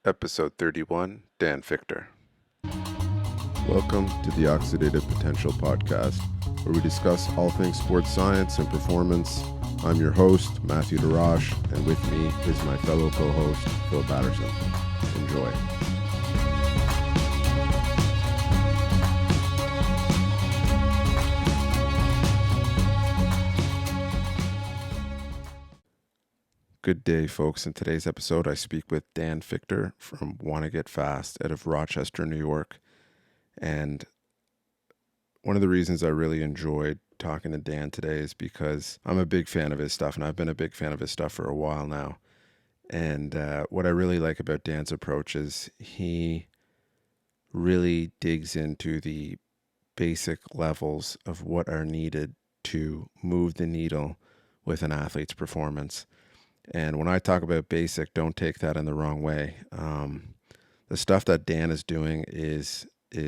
Episode 31, Dan Fichter. Welcome to the Oxidative Potential Podcast, where we discuss all things sports science and performance. I'm your host, Matthew DeRoche, and with me is my fellow co-host, Phil Batterson. Enjoy. Good day, folks. In today's episode, I speak with Dan Fichter from Wannagetfast out of Rochester, New York. And one of the reasons I really enjoyed talking to Dan today is because I'm a big fan of his stuff, and I've been a big fan of his stuff for a while now. And what I really like about Dan's approach is he really digs into the basic levels of what are needed to move the needle with an athlete's performance. And when I talk about basic, don't take that in the wrong way. The stuff that Dan is doing is I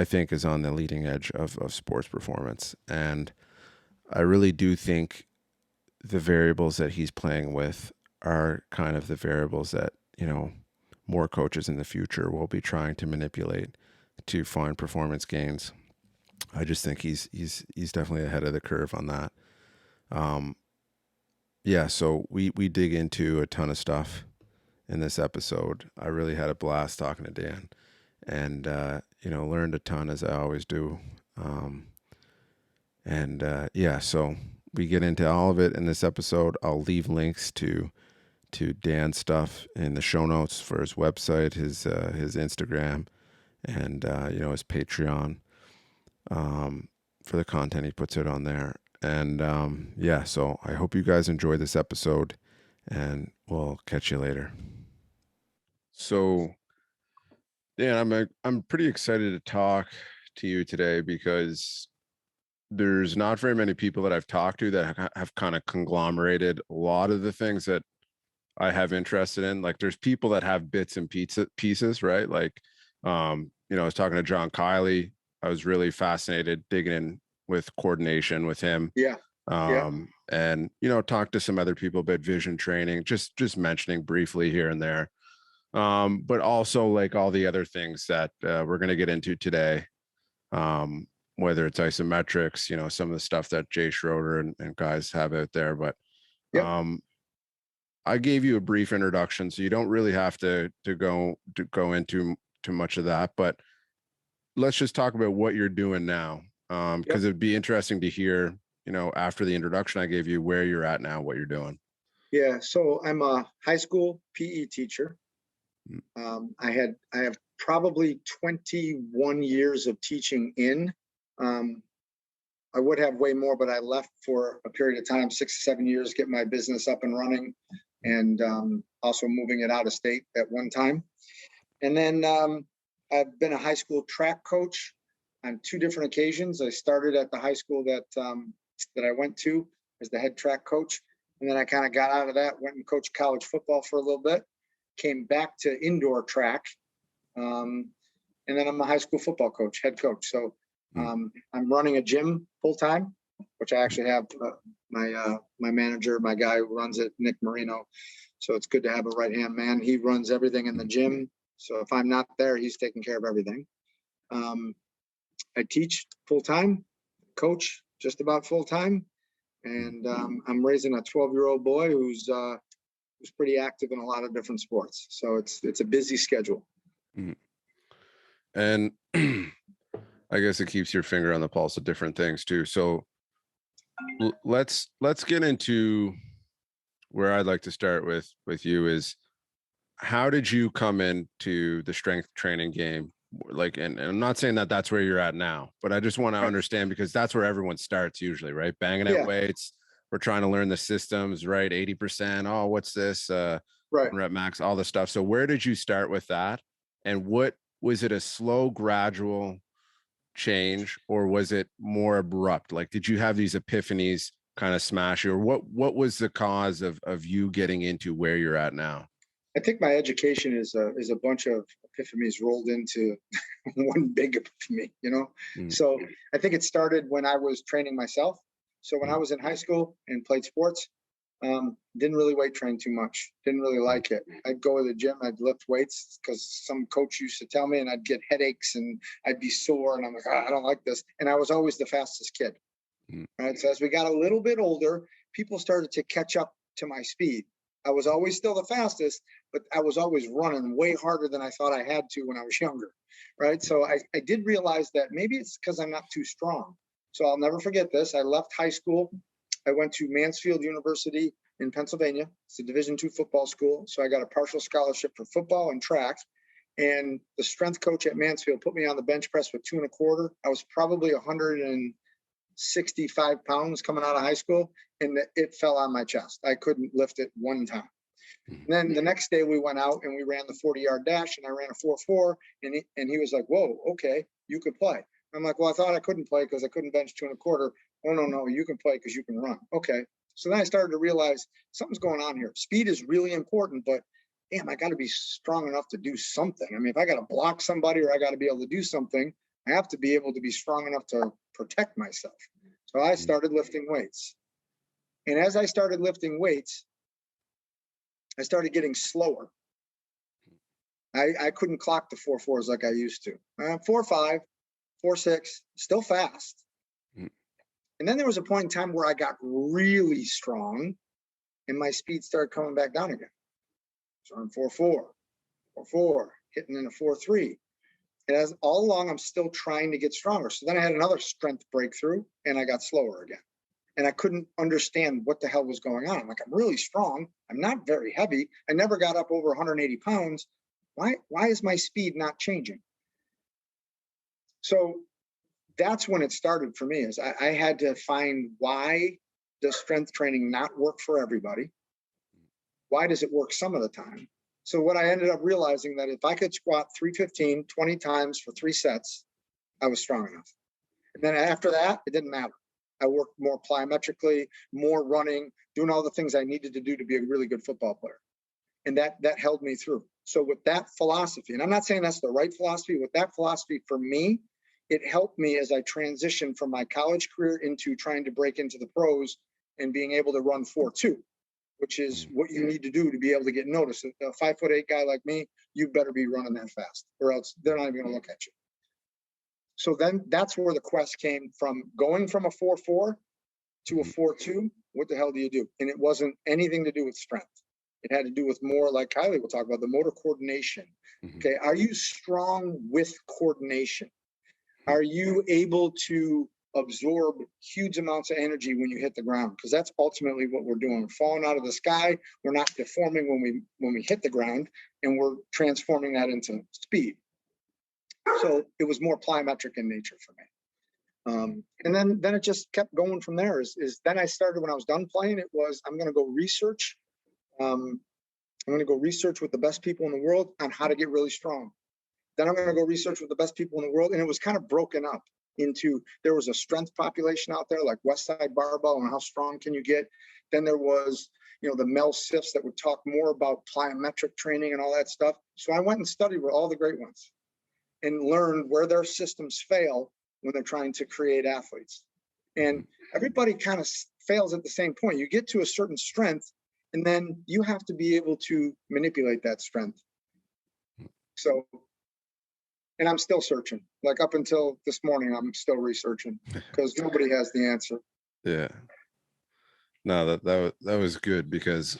think is on the leading edge of sports performance. And I really do think the variables that he's playing with are kind of the variables that, more coaches in the future will be trying to manipulate to find performance gains. I just think he's definitely ahead of the curve on that. So we dig into a ton of stuff in this episode. I really had a blast talking to Dan, and learned a ton, as I always do. So we get into all of it in this episode. I'll leave links to Dan's stuff in the show notes for his website, his Instagram, and his Patreon for the content he puts out on there. And so I hope you guys enjoy this episode, and we'll catch you later. So, Dan, I'm pretty excited to talk to you today because there's not very many people that I've talked to that have kind of conglomerated a lot of the things that I have interested in. Like, there's people that have bits and pieces, right? Like, I was talking to John Kiley. I was really fascinated digging in with coordination with him. And talk to some other people about vision training, just mentioning briefly here and there. But also like all the other things that we're going to get into today, whether it's isometrics, some of the stuff that Jay Schroeder and guys have out there. But I gave you a brief introduction, so you don't really have to go into too much of that. But let's just talk about what you're doing now. Because it'd be interesting to hear, after the introduction I gave you, where you're at now, what you're doing. Yeah, so I'm a high school PE teacher. I have probably 21 years of teaching in. I would have way more, but I left for a period of time, 6 to 7 years, get my business up and running, and also moving it out of state at one time. And then I've been a high school track coach on 2 different occasions. I started at the high school that I went to as the head track coach. And then I kind of got out of that, went and coached college football for a little bit, came back to indoor track. And then I'm a high school football coach, head coach. So I'm running a gym full time, which I actually have my manager, my guy who runs it, Nick Marino. So it's good to have a right-hand man. He runs everything in the gym. So if I'm not there, he's taking care of everything. I teach full time, coach just about full time, and I'm raising a 12-year-old boy who's pretty active in a lot of different sports. So it's a busy schedule. And I guess it keeps your finger on the pulse of different things too. So let's get into where I'd like to start with you is, how did you come into the strength training game? Like, and I'm not saying that that's where you're at now, but I just want to understand, because that's where everyone starts usually, right? Banging out weights. We're trying to learn the systems, right? 80%. Oh, what's this? Rep max, all the stuff. So where did you start with that? And what was it, a slow, gradual change, or was it more abrupt? Like, did you have these epiphanies kind of smash you, or what was the cause of you getting into where you're at now? I think my education is a bunch of epiphanies rolled into one big epiphany, So I think it started when I was training myself. So when I was in high school and played sports, Didn't really weight train too much. Didn't really like it. I'd go to the gym, I'd lift weights because some coach used to tell me, and I'd get headaches and I'd be sore, and I'm like, I don't like this. And I was always the fastest kid. Right. So as we got a little bit older, people started to catch up to my speed. I was always still the fastest, but I was always running way harder than I thought I had to when I was younger. Right. So I did realize that maybe it's because I'm not too strong. So I'll never forget this. I left high school. I went to Mansfield University in Pennsylvania. It's a Division II football school. So I got a partial scholarship for football and track. And the strength coach at Mansfield put me on the bench press with 2 1/4. I was probably 165 pounds coming out of high school, and it fell on my chest. I couldn't lift it one time. And then the next day we went out and we ran the 40-yard dash, and I ran a 4.4, and he was like, whoa, okay, you could play. I'm like, well, I thought I couldn't play because I couldn't bench 2 1/4. Oh, no, you can play because you can run. Okay. So then I started to realize something's going on here. Speed is really important, but damn, I got to be strong enough to do something. I mean, if I got to block somebody or I got to be able to do something, I have to be able to be strong enough to protect myself. So I started lifting weights. And as I started lifting weights, I started getting slower. I couldn't clock the 4.4s like I used to. 4.5, 4.6, still fast. And then there was a point in time where I got really strong and my speed started coming back down again. So I'm 4.4, 4.4, hitting in a 4.3. And as all along, I'm still trying to get stronger. So then I had another strength breakthrough and I got slower again. And I couldn't understand what the hell was going on. I'm like, I'm really strong. I'm not very heavy. I never got up over 180 pounds. Why is my speed not changing? So that's when it started for me, is I had to find, why does strength training not work for everybody? Why does it work some of the time? So what I ended up realizing that if I could squat 315 20 times for 3 sets, I was strong enough. And then after that, it didn't matter. I worked more plyometrically, more running, doing all the things I needed to do to be a really good football player. And that held me through. So with that philosophy, and I'm not saying that's the right philosophy, with that philosophy for me, it helped me as I transitioned from my college career into trying to break into the pros and being able to run 4.2, which is what you need to do to be able to get noticed. A 5'8" guy like me, you better be running that fast, or else they're not even going to look at you. So then that's where the quest came from, going from a 4.4 to a 4.2. What the hell do you do? And it wasn't anything to do with strength. It had to do with more, like Kylie will talk about, the motor coordination. Okay, are you strong with coordination? Are you able to absorb huge amounts of energy when you hit the ground? Because that's ultimately what we're doing. We're falling out of the sky. We're not deforming when we hit the ground, and we're transforming that into speed. So it was more plyometric in nature for me. And then it just kept going from there. Then I started, when I was done playing, it was, I'm going to go research. I'm going to go research with the best people in the world on how to get really strong. Then I'm going to go research with the best people in the world. And it was kind of broken up into, there was a strength population out there, like Westside Barbell and how strong can you get. Then there was, the Mel Sifs that would talk more about plyometric training and all that stuff. So I went and studied with all the great ones and learned where their systems fail when they're trying to create athletes. And everybody kind of fails at the same point. You get to a certain strength, and then you have to be able to manipulate that strength. So, and I'm still searching. Like up until this morning, I'm still researching because nobody has the answer. Yeah. No, that was good, because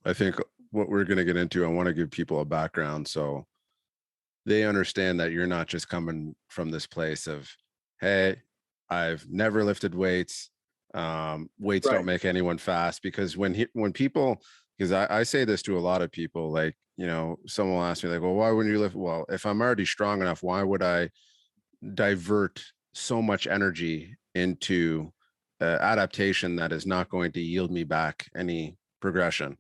I think what we're going to get into, I want to give people a background so they understand that you're not just coming from this place of, hey, I've never lifted weights. Weights don't make anyone fast. Because when people, because I say this to a lot of people, like, someone will ask me like, well, why wouldn't you lift? Well, if I'm already strong enough, why would I divert so much energy into adaptation that is not going to yield me back any progression?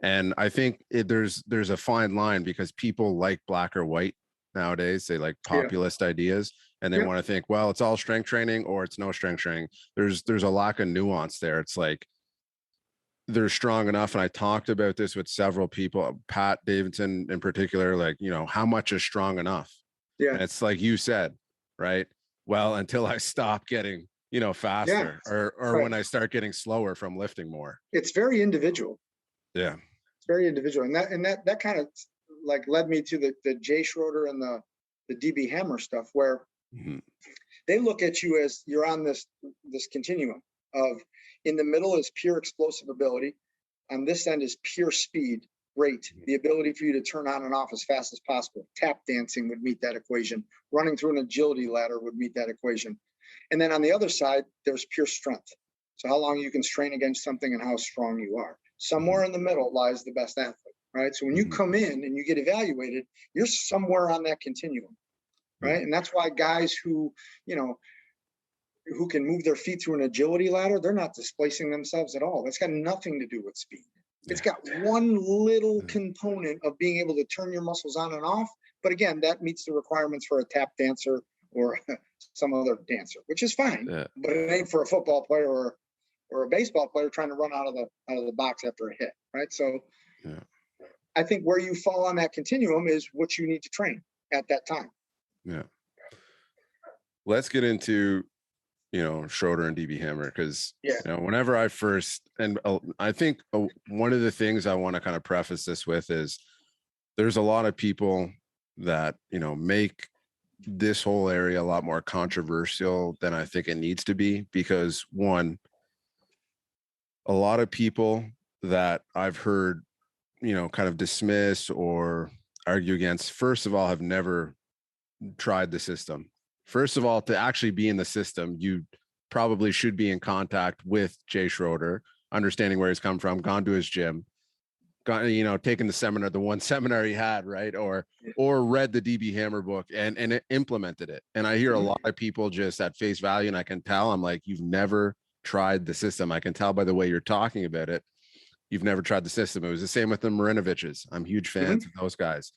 And I think there's a fine line, because people like black or white nowadays. They like populist ideas, and they want to think, well, it's all strength training or it's no strength training. There's a lack of nuance there. It's like, they're strong enough. And I talked about this with several people, Pat Davidson in particular, like, how much is strong enough? Yeah. And it's like you said, right? Well, until I stop getting faster, or right. when I start getting slower from lifting more. It's very individual. Yeah. It's very individual. And that kind of like led me to the Jay Schroeder and the DB Hammer stuff, where they look at you as you're on this continuum of, in the middle is pure explosive ability. On this end is pure speed, rate, the ability for you to turn on and off as fast as possible. Tap dancing would meet that equation. Running through an agility ladder would meet that equation. And then on the other side, there's pure strength. So how long you can strain against something and how strong you are. Somewhere in the middle lies the best athlete, right? So when you come in and you get evaluated, you're somewhere on that continuum, right? And that's why guys who can move their feet through an agility ladder, they're not displacing themselves at all. That's got nothing to do with speed. It's got one little component of being able to turn your muscles on and off. But again, that meets the requirements for a tap dancer or some other dancer, which is fine. Yeah. But it ain't for a football player or a baseball player trying to run out of the box after a hit, right? So I think where you fall on that continuum is what you need to train at that time. Yeah. Let's get into Schroeder and DB Hammer, because whenever I first, and I think one of the things I want to kind of preface this with is there's a lot of people that make this whole area a lot more controversial than I think it needs to be, because one, a lot of people that I've heard kind of dismiss or argue against, first of all, have never tried the system. First of all, to actually be in the system, you probably should be in contact with Jay Schroeder, understanding where he's come from, gone to his gym, taken the seminar, the one seminar he had, right? Or read the DB Hammer book and implemented it. And I hear a lot of people just at face value, and I can tell, I'm like, you've never tried the system. I can tell by the way you're talking about it, you've never tried the system. It was the same with the Marinoviches. I'm huge fans of those guys.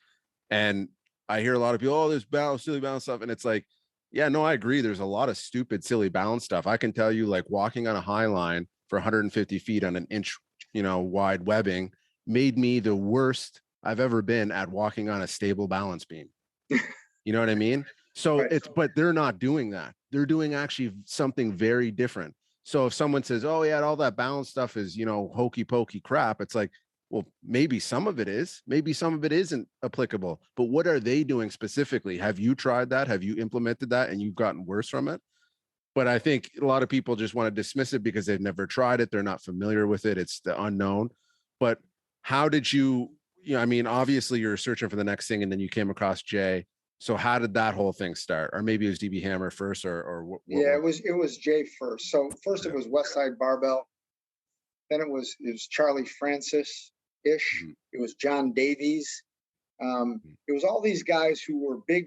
And I hear a lot of people, oh, there's silly balance stuff. And it's like, yeah, no, I agree. There's a lot of stupid, silly balance stuff. I can tell you, like, walking on a high line for 150 feet on an inch, wide webbing made me the worst I've ever been at walking on a stable balance beam. You know what I mean? So but they're not doing that. They're doing actually something very different. So if someone says, oh yeah, all that balance stuff is, hokey pokey crap, it's like, well, maybe some of it is, maybe some of it isn't applicable, but what are they doing specifically? Have you tried that? Have you implemented that and you've gotten worse from it? But I think a lot of people just want to dismiss it because they've never tried it. They're not familiar with it. It's the unknown. But how did you obviously you're searching for the next thing and then you came across Jay. So how did that whole thing start? Or maybe it was DB Hammer first or what? Yeah, it was Jay first. So first it was Westside Barbell. Then it was Charlie Francis-ish. It was John Davies. It was all these guys who were big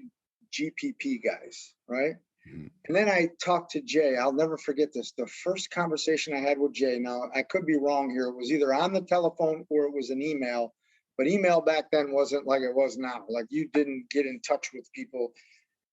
GPP guys, right? And then I talked to Jay. I'll never forget this. The first conversation I had with Jay, now I could be wrong here. It was either on the telephone or it was an email. But email back then wasn't like it was now. Like, you didn't get in touch with people.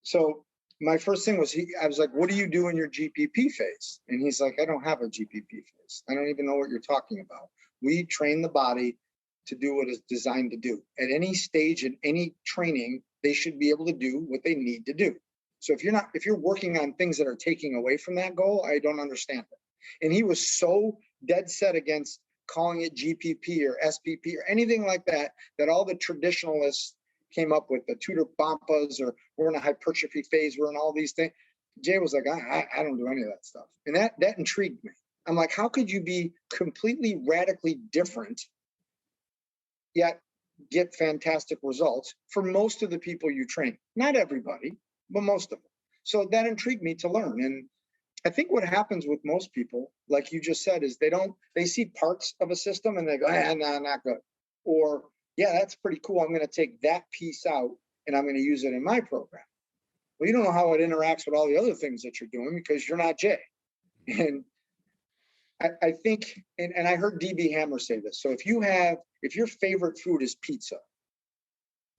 So my first thing was, I was like, what do you do in your GPP phase? And he's like, I don't have a GPP phase. I don't even know what you're talking about. We train the body to do what it's designed to do. At any stage in any training, they should be able to do what they need to do. So if you're working on things that are taking away from that goal, I don't understand it. And he was so dead set against calling it GPP or SPP or anything like that, that all the traditionalists came up with, the Tudor Bampas, or we're in a hypertrophy phase, we're in all these things. Jay was like, I don't do any of that stuff. And that intrigued me. I'm like, how could you be completely radically different, yet get fantastic results for most of the people you train? Not everybody, but most of them. So that intrigued me to learn. And I think what happens with most people, like you just said, is they see parts of a system and they go, no, not good. Or, yeah, that's pretty cool. I'm going to take that piece out and I'm going to use it in my program. Well, you don't know how it interacts with all the other things that you're doing because you're not Jay. And I think, and I heard DB Hammer say this. So if your favorite food is pizza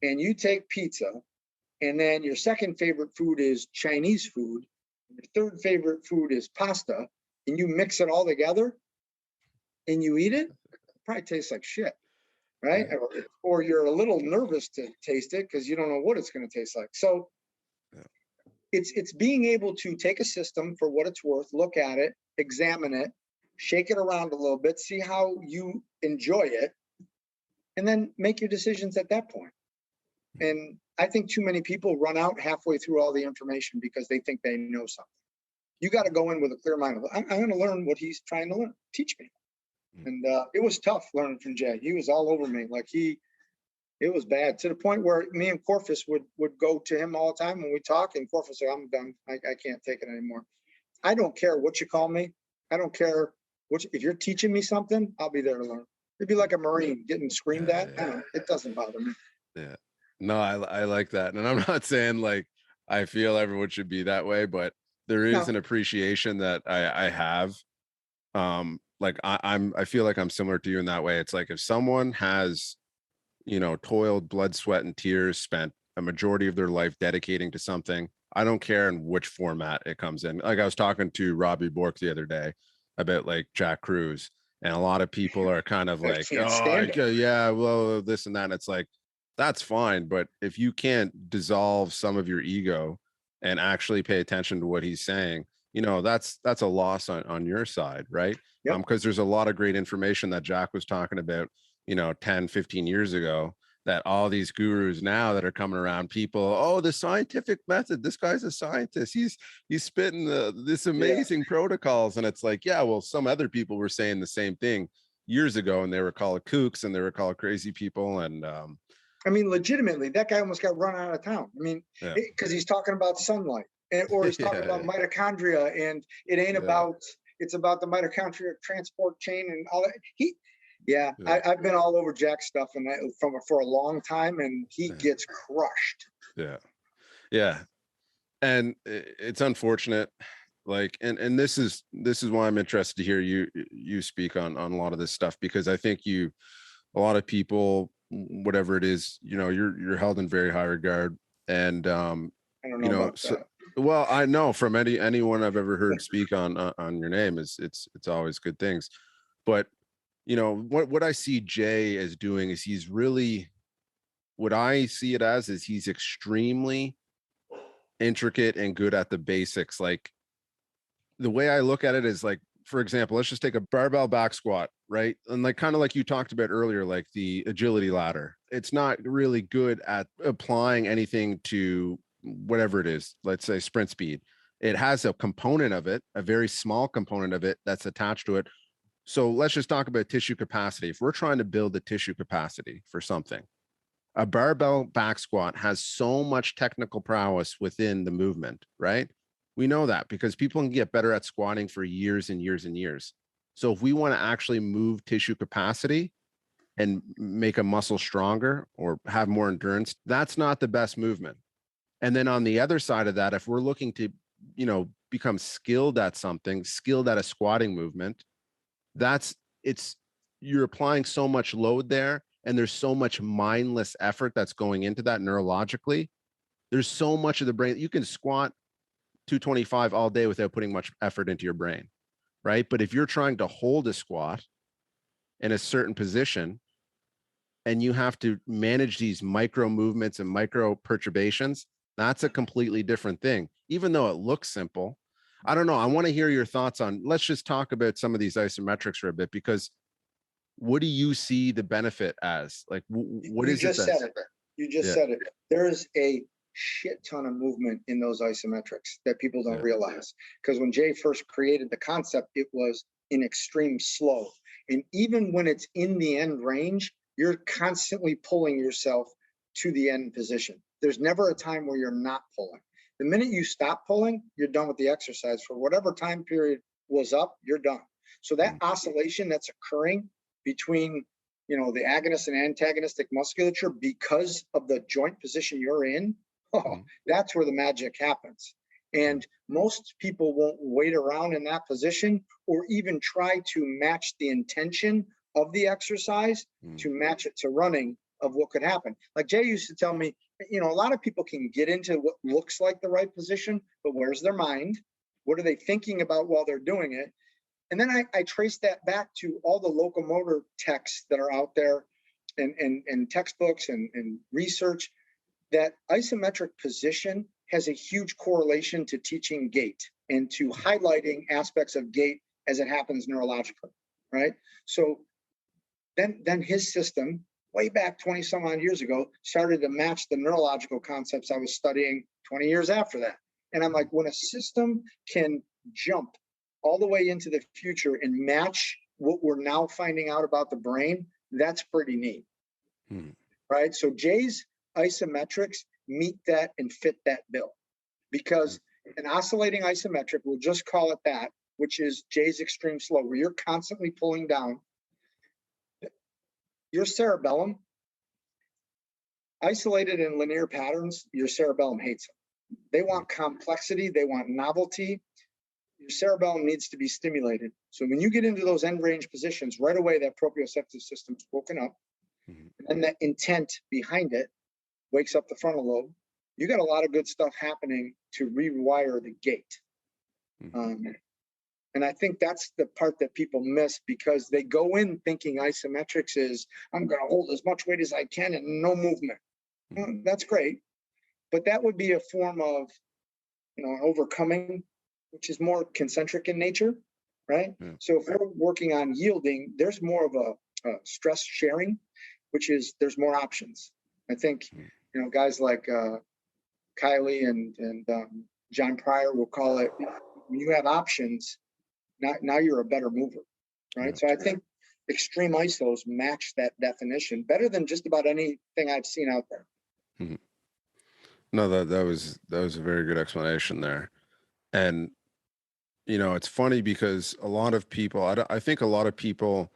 and you take pizza and then your second favorite food is Chinese food, your third favorite food is pasta, and you mix it all together and you eat it, probably tastes like shit, right? Or you're a little nervous to taste it because you don't know what it's going to taste like. So it's being able to take a system for what it's worth, look at it, examine it, shake it around a little bit, see how you enjoy it, and then make your decisions at that point. And I think too many people run out halfway through all the information because they think they know something. You got to go in with a clear mind. I'm going to learn what he's trying to learn. Teach me. And it was tough learning from Jay. He was all over me. Like it was bad, to the point where me and Corfus would go to him all the time when we talk, and Corfus said, I'm done. I can't take it anymore. I don't care what you call me. I don't care if you're teaching me something, I'll be there to learn. It'd be like a Marine getting screamed at. I don't know. It doesn't bother me. Yeah. No, I like that. And I'm not saying like I feel everyone should be that way, but there is an appreciation that I have. Like I feel like I'm similar to you in that way. It's like if someone has, toiled blood, sweat, and tears, spent a majority of their life dedicating to something, I don't care in which format it comes in. Like I was talking to Robbie Bork the other day about like Jack Cruz, and a lot of people are kind of like, yeah, well, this and that. And it's like, that's fine. But if you can't dissolve some of your ego and actually pay attention to what he's saying, that's a loss on your side, right? Yep. Because there's a lot of great information that Jack was talking about, 10, 15 years ago, that all these gurus now that are coming around, people, the scientific method, this guy's a scientist, he's spitting this amazing protocols. And it's like, yeah, well, some other people were saying the same thing years ago, and they were called kooks and they were called crazy people. And I mean, legitimately, that guy almost got run out of town. I mean, because he's talking about sunlight, or he's talking about mitochondria, and it ain't about, it's about the mitochondria transport chain and all that. I've been all over Jack's stuff and for a long time, and he gets crushed. Yeah. And it's unfortunate. Like, and this is why I'm interested to hear you speak on a lot of this stuff, because I think a lot of people, whatever it is, you're held in very high regard. And I don't know about that. Well, I know from anyone I've ever heard speak on your name, it's always good things. But what I see Jay as doing is he's really, what I see it as is he's extremely intricate and good at the basics. Like the way I look at it is like, for example, let's just take a barbell back squat, right? And like kind of like you talked about earlier, like the agility ladder, it's not really good at applying anything to whatever it is, let's say sprint speed. It has a component of it, a very small component of it that's attached to it. So let's just talk about tissue capacity. If we're trying to build the tissue capacity for something, a barbell back squat has so much technical prowess within the movement, right? We know that because people can get better at squatting for years and years and years. So if we want to actually move tissue capacity and make a muscle stronger or have more endurance, that's not the best movement. And then on the other side of that, if we're looking to, become skilled at something, skilled at a squatting movement, you're applying so much load there, and there's so much mindless effort that's going into that neurologically. There's so much of the brain. You can squat 225 all day without putting much effort into your brain, right? But if you're trying to hold a squat in a certain position and you have to manage these micro movements and micro perturbations, that's a completely different thing, even though it looks simple. I don't know. I want to hear your thoughts on, let's just talk about some of these isometrics for a bit, because what do you see the benefit as? Like, what is it? You just said it. There is a shit ton of movement in those isometrics that people don't realize. Because when Jay first created the concept, it was in extreme slow. And even when it's in the end range, you're constantly pulling yourself to the end position. There's never a time where you're not pulling. The minute you stop pulling, you're done with the exercise. For whatever time period was up, you're done. So that oscillation that's occurring between, the agonist and antagonistic musculature because of the joint position you're in, that's where the magic happens. And most people won't wait around in that position or even try to match the intention of the exercise to match it to running of what could happen. Like Jay used to tell me, a lot of people can get into what looks like the right position, but where's their mind? What are they thinking about while they're doing it? And then I trace that back to all the locomotor texts that are out there and textbooks and research. That isometric position has a huge correlation to teaching gait and to highlighting aspects of gait as it happens neurologically, right? So then his system, way back 20 some odd years ago, started to match the neurological concepts I was studying 20 years after that. And I'm like, when a system can jump all the way into the future and match what we're now finding out about the brain, that's pretty neat, right? So Jay's isometrics meet that and fit that bill, because an oscillating isometric, we'll just call it that, which is Jay's extreme slow, where you're constantly pulling down. Your cerebellum, isolated in linear patterns, your cerebellum hates them. They want complexity, they want novelty. Your cerebellum needs to be stimulated. So when you get into those end range positions, right away that proprioceptive system's woken up, and that intent behind it wakes up the frontal lobe. You got a lot of good stuff happening to rewire the gait. And I think that's the part that people miss, because they go in thinking isometrics is, I'm going to hold as much weight as I can and no movement. Well, that's great, but that would be a form of, overcoming, which is more concentric in nature, right? So if we're working on yielding, there's more of a stress sharing, which is there's more options. I think, guys like Kylie and John Pryor will call it, when you have options, now you're a better mover, right? So I think extreme isos match that definition better than just about anything I've seen out there. No, that was a very good explanation there. And it's funny because a lot of people, I think a lot of people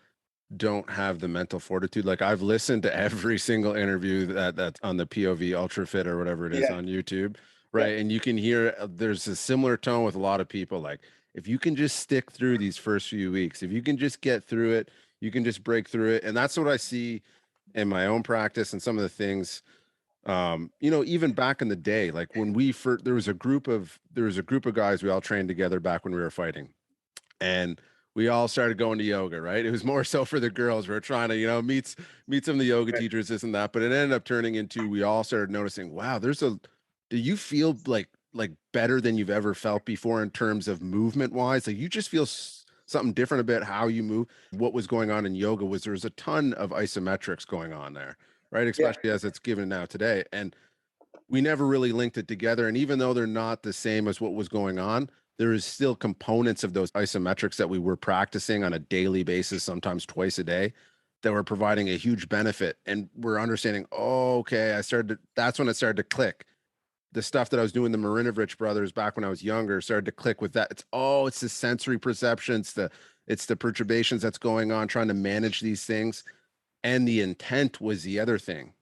don't have the mental fortitude. Like, I've listened to every single interview that's on the POV Ultra Fit or whatever it is on YouTube, right? And you can hear there's a similar tone with a lot of people. Like, if you can just stick through these first few weeks, if you can just get through it, you can just break through it. And that's what I see in my own practice and some of the things, even back in the day, like when there was a group of guys, we all trained together back when we were fighting, and we all started going to yoga, right? It was more so for the girls. We were trying to, meet some of the yoga teachers, this and that, but it ended up turning into, we all started noticing, wow, do you feel like better than you've ever felt before in terms of movement wise? Like, you just feel something different about how you move. What was going on in yoga was there was a ton of isometrics going on there, right? Especially as it's given now today. And we never really linked it together. And even though they're not the same as what was going on, there is still components of those isometrics that we were practicing on a daily basis, sometimes twice a day, that were providing a huge benefit. And we're understanding, that's when it started to click. The stuff that I was doing, the Marinovich brothers, back when I was younger, started to click with that. It's the sensory perception. It's the perturbations that's going on, trying to manage these things. And the intent was the other thing.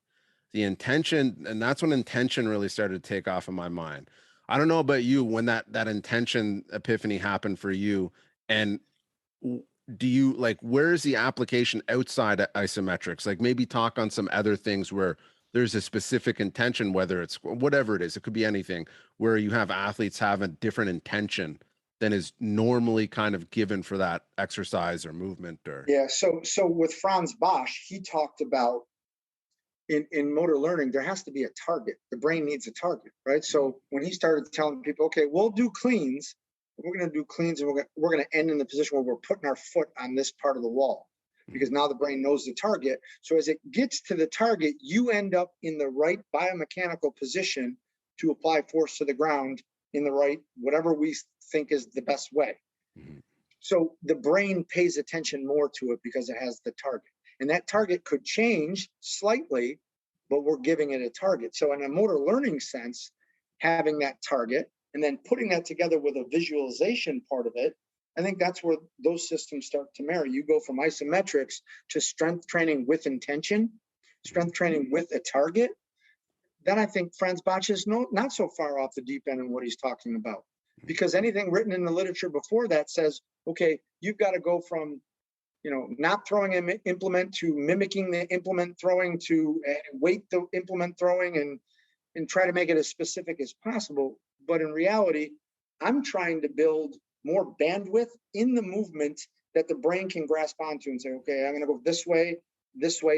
The intention, and that's when intention really started to take off in my mind. I don't know about you, when that intention epiphany happened for you, and do you, like, where's the application outside of isometrics? Like, maybe talk on some other things where there's a specific intention, whether it's whatever it is, it could be anything, where you have athletes have a different intention than is normally kind of given for that exercise or movement. Or so with Franz Bosch, he talked about in motor learning, there has to be a target. The brain needs a target, right? So when he started telling people, okay, we'll do cleans, we're going to do cleans, and we're going to end in the position where we're putting our foot on this part of the wall, because now the brain knows the target. So as it gets to the target, you end up in the right biomechanical position to apply force to the ground in the right, whatever we think is the best way. So the brain pays attention more to it because it has the target. And that target could change slightly, but we're giving it a target. So in a motor learning sense, having that target and then putting that together with a visualization part of it, I think that's where those systems start to marry. You go from isometrics to strength training with intention, strength training with a target. Then I think Franz Bosch is not so far off the deep end in what he's talking about, because anything written in the literature before that says, okay, you've got to go from not throwing an implement to mimicking the implement throwing to weight the implement throwing and try to make it as specific as possible. But in reality, I'm trying to build more bandwidth in the movement that the brain can grasp onto and say, okay, I'm going to go this way,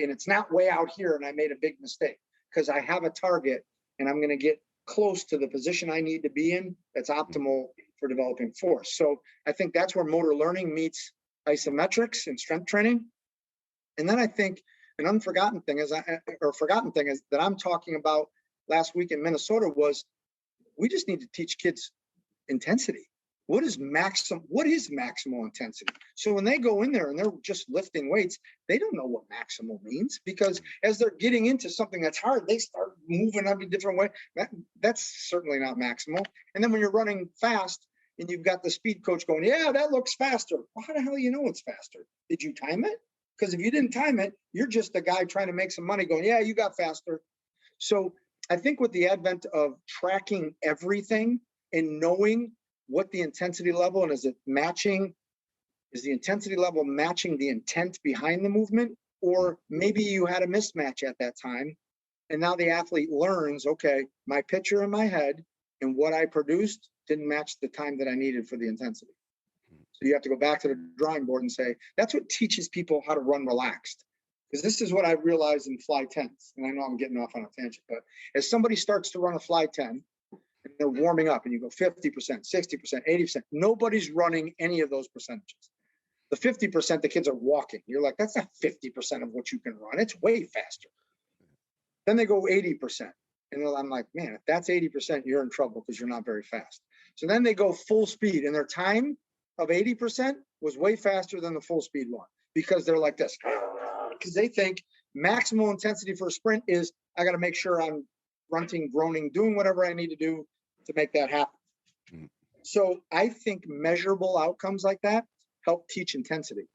and it's not way out here and I made a big mistake, because I have a target and I'm going to get close to the position I need to be in that's optimal for developing force. So I think that's where motor learning meets isometrics and strength training. And then I think an forgotten thing is that I'm talking about last week in Minnesota was we just need to teach kids intensity. What is maximal intensity? So when they go in there and they're just lifting weights, they don't know what maximal means, because as they're getting into something that's hard, they start moving up a different way. That's certainly not maximal. And then when you're running fast and you've got the speed coach going, yeah, that looks faster. Well, how the hell do you know it's faster? Did you time it? Because if you didn't time it, you're just a guy trying to make some money going, yeah, you got faster. So I think with the advent of tracking everything and knowing what the intensity level, and is the intensity level matching the intent behind the movement? Or maybe you had a mismatch at that time, and now the athlete learns, okay, my picture in my head and what I produced didn't match the time that I needed for the intensity. So you have to go back to the drawing board and say, that's what teaches people how to run relaxed. Because this is what I realized in fly 10s. And I know I'm getting off on a tangent, but as somebody starts to run a fly 10, and they're warming up and you go 50%, 60%, 80%, nobody's running any of those percentages. The 50%, the kids are walking. You're like, that's not 50% of what you can run. It's way faster. Then they go 80%. And I'm like, man, if that's 80%, you're in trouble because you're not very fast. So then they go full speed, and their time of 80% was way faster than the full speed one, because they're like this. Because they think maximal intensity for a sprint is, I got to make sure I'm grunting, groaning, doing whatever I need to do to make that happen. So I think measurable outcomes like that help teach intensity.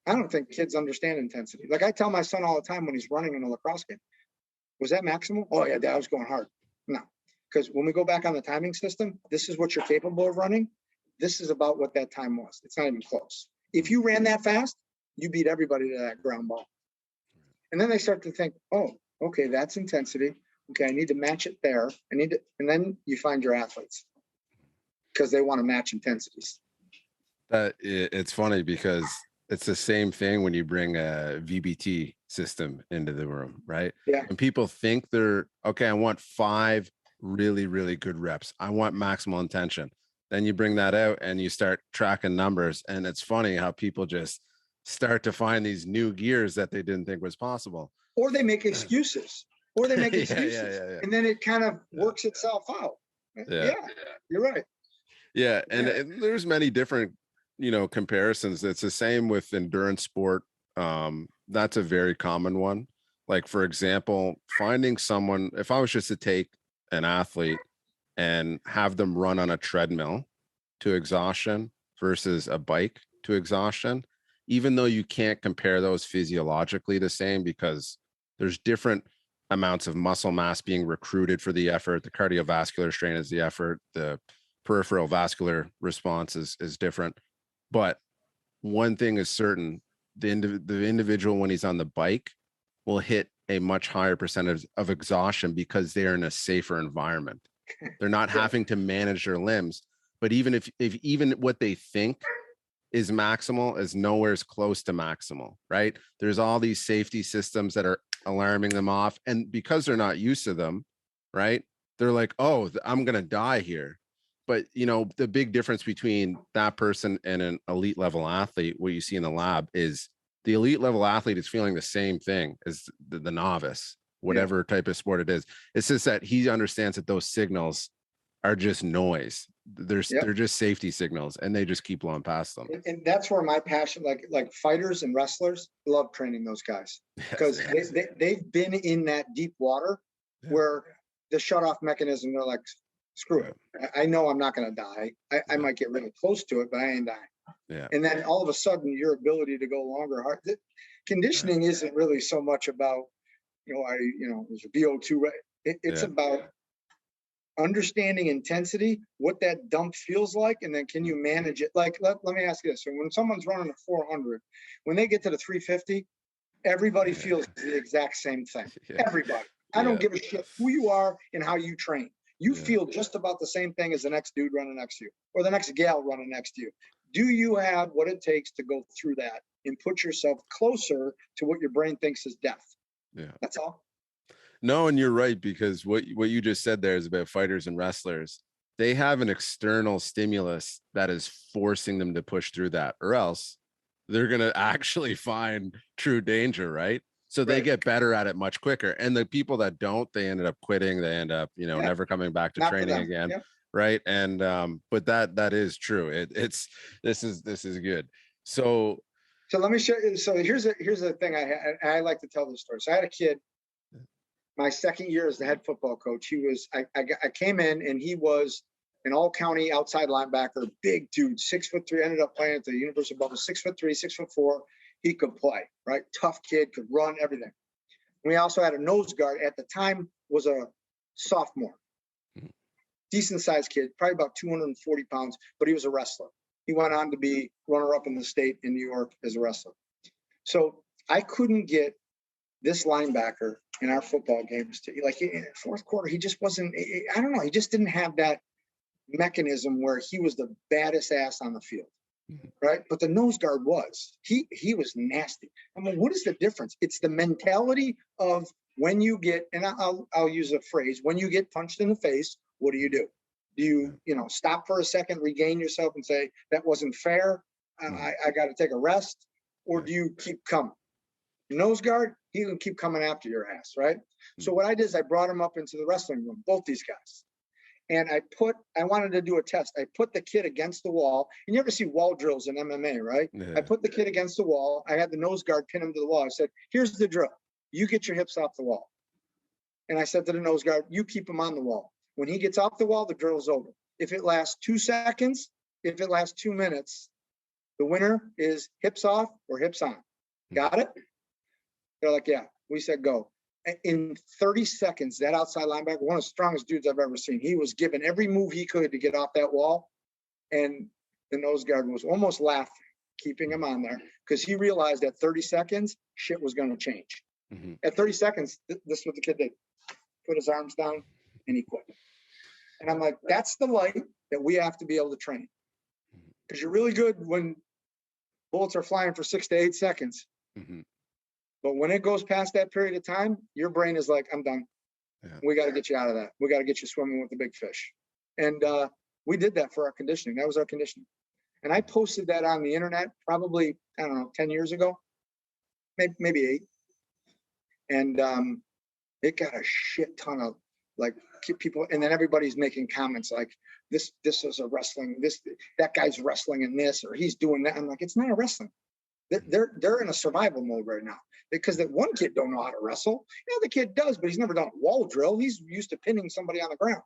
I don't think kids understand intensity. Like I tell my son all the time when he's running in a lacrosse game, was that maximal? Oh yeah, Dad, I was going hard. No, because when we go back on the timing system, this is what you're capable of running. This is about what that time was. It's not even close. If you ran that fast, you beat everybody to that ground ball. And then they start to think, oh, okay, that's intensity. Okay, I need to match it there. And then you find your athletes because they want to match intensities. It's funny because it's the same thing when you bring a VBT system into the room, right? Yeah. And people think they're, okay, I want 5 really, really good reps. I want maximal intention. Then you bring that out and you start tracking numbers. And it's funny how people just start to find these new gears that they didn't think was possible. Or they make excuses. And then it kind of works itself out. Yeah, you're right. Yeah. And there's many different, comparisons. It's the same with endurance sport. That's a very common one. Like, for example, finding someone, if I was just to take an athlete and have them run on a treadmill to exhaustion versus a bike to exhaustion, even though you can't compare those physiologically the same, because there's different amounts of muscle mass being recruited for the effort. The cardiovascular strain is the effort. The peripheral vascular response is different. But one thing is certain, the individual, when he's on the bike, will hit a much higher percentage of exhaustion because they're in a safer environment. They're not having to manage their limbs. But even if even what they think is maximal is nowhere as close to maximal, right? There's all these safety systems that are alarming them off. And because they're not used to them, right? They're like, oh, I'm going to die here. But, the big difference between that person and an elite level athlete, what you see in the lab, is the elite level athlete is feeling the same thing as the novice, whatever type of sport it is. It's just that he understands that those signals are just noise. They're just safety signals, and they just keep blowing past them. And that's where my passion, like fighters and wrestlers, love training those guys, because they've been in that deep water where the shut-off mechanism, they're like, screw it. I know I'm not going to die. I might get really close to it, but I ain't dying. Yeah. And then all of a sudden, your ability to go longer, hard. Conditioning isn't really so much about, is your VO2 right? It's about understanding intensity, what that dump feels like, and then can you manage it? Like, let me ask you this. So when someone's running a 400, when they get to the 350, everybody feels the exact same thing. Everybody. I don't give a shit who you are and how you train. You feel just about the same thing as the next dude running next to you or the next gal running next to you. Do you have what it takes to go through that and put yourself closer to what your brain thinks is death? Yeah. That's all. No, and you're right, because what you just said there is about fighters and wrestlers. They have an external stimulus that is forcing them to push through that, or else they're going to actually find true danger, right? So they Right. get better at it much quicker. And the people that don't, they ended up quitting. They end up, Yeah. never coming back to Not for training them. again. Yep. Right. And but that is true. This is good. So let me show you. So here's the thing I like to tell this story. So I had a kid, my second year as the head football coach. I came in and he was an all-county outside linebacker, big dude, 6'3", ended up playing at the University of Buffalo, 6'3", 6'4". He could play, right? Tough kid, could run, everything. We also had a nose guard at the time, was a sophomore, decent sized kid, probably about 240 pounds, but he was a wrestler. He went on to be runner-up in the state in New York as a wrestler. So I couldn't get this linebacker in our football games to, like, in the fourth quarter, he just wasn't, I don't know, he just didn't have that mechanism where he was the baddest ass on the field, right? But the nose guard was. He was nasty. I mean, what is the difference? It's the mentality of when you get, and I'll use a phrase, when you get punched in the face, what do? Do you, stop for a second, regain yourself and say, that wasn't fair, I got to take a rest? Or do you keep coming? Nose guard, he can keep coming after your ass, right? So what I did is I brought him up into the wrestling room, both these guys. And I wanted to do a test. I put the kid against the wall. And you ever see wall drills in MMA, right? Yeah. I put the kid against the wall. I had the nose guard pin him to the wall. I said, here's the drill. You get your hips off the wall. And I said to the nose guard, you keep him on the wall. When he gets off the wall, the drill's over. If it lasts 2 seconds, if it lasts 2 minutes, the winner is hips off or hips on. Got it? They're like, yeah. We said go. In 30 seconds, that outside linebacker, one of the strongest dudes I've ever seen, he was given every move he could to get off that wall. And the nose guard was almost laughing, keeping him on there, because he realized at 30 seconds, shit was going to change. Mm-hmm. At 30 seconds, this is what the kid did. Put his arms down, and he quit. And I'm like, that's the light that we have to be able to train. Because you're really good when bullets are flying for 6 to 8 seconds. Mm-hmm. But when it goes past that period of time, your brain is like, I'm done. Yeah. We got to get you out of that. We got to get you swimming with the big fish. And we did that for our conditioning. That was our conditioning. And I posted that on the internet probably, 10 years ago, maybe 8. And it got a shit ton of people. And then everybody's making comments like, this is a wrestling, that guy's wrestling in this, or he's doing that. I'm like, it's not a wrestling. They're in a survival mode right now, because that one kid don't know how to wrestle. The kid does, but he's never done a wall drill. He's used to pinning somebody on the ground.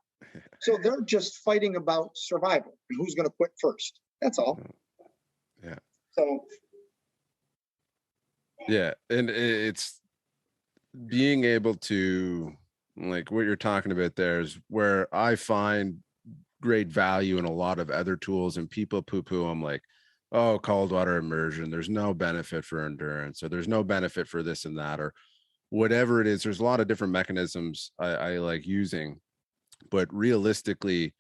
So they're just fighting about survival and who's going to quit first. That's all. Yeah. So. Yeah, and it's being able to, like what you're talking about there is where I find great value in a lot of other tools, and people poo-poo. I'm like, oh, cold water immersion, there's no benefit for endurance, or there's no benefit for this and that, or whatever it is. There's a lot of different mechanisms I like using, but realistically,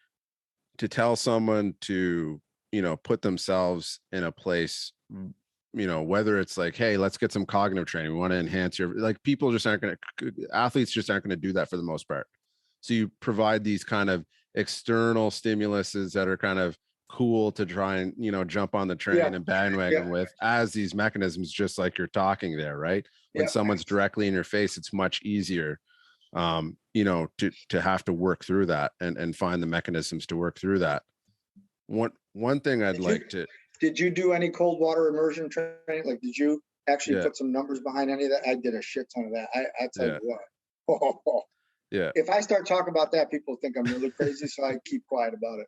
to tell someone to, put themselves in a place, whether it's like, hey, let's get some cognitive training, we want to enhance your, like, people just aren't going to, athletes just aren't going to do that for the most part. So you provide these kind of external stimuluses that are kind of cool to try and jump on the train and bandwagon with, as these mechanisms, just like you're talking there, right? When someone's directly in your face, it's much easier to have to work through that and find the mechanisms to work through that. One thing I'd like to, did you do any cold water immersion training? Like, did you actually put some numbers behind any of that? I did a shit ton of that. I tell you what. Yeah. If I start talking about that, people think I'm really crazy, so I keep quiet about it.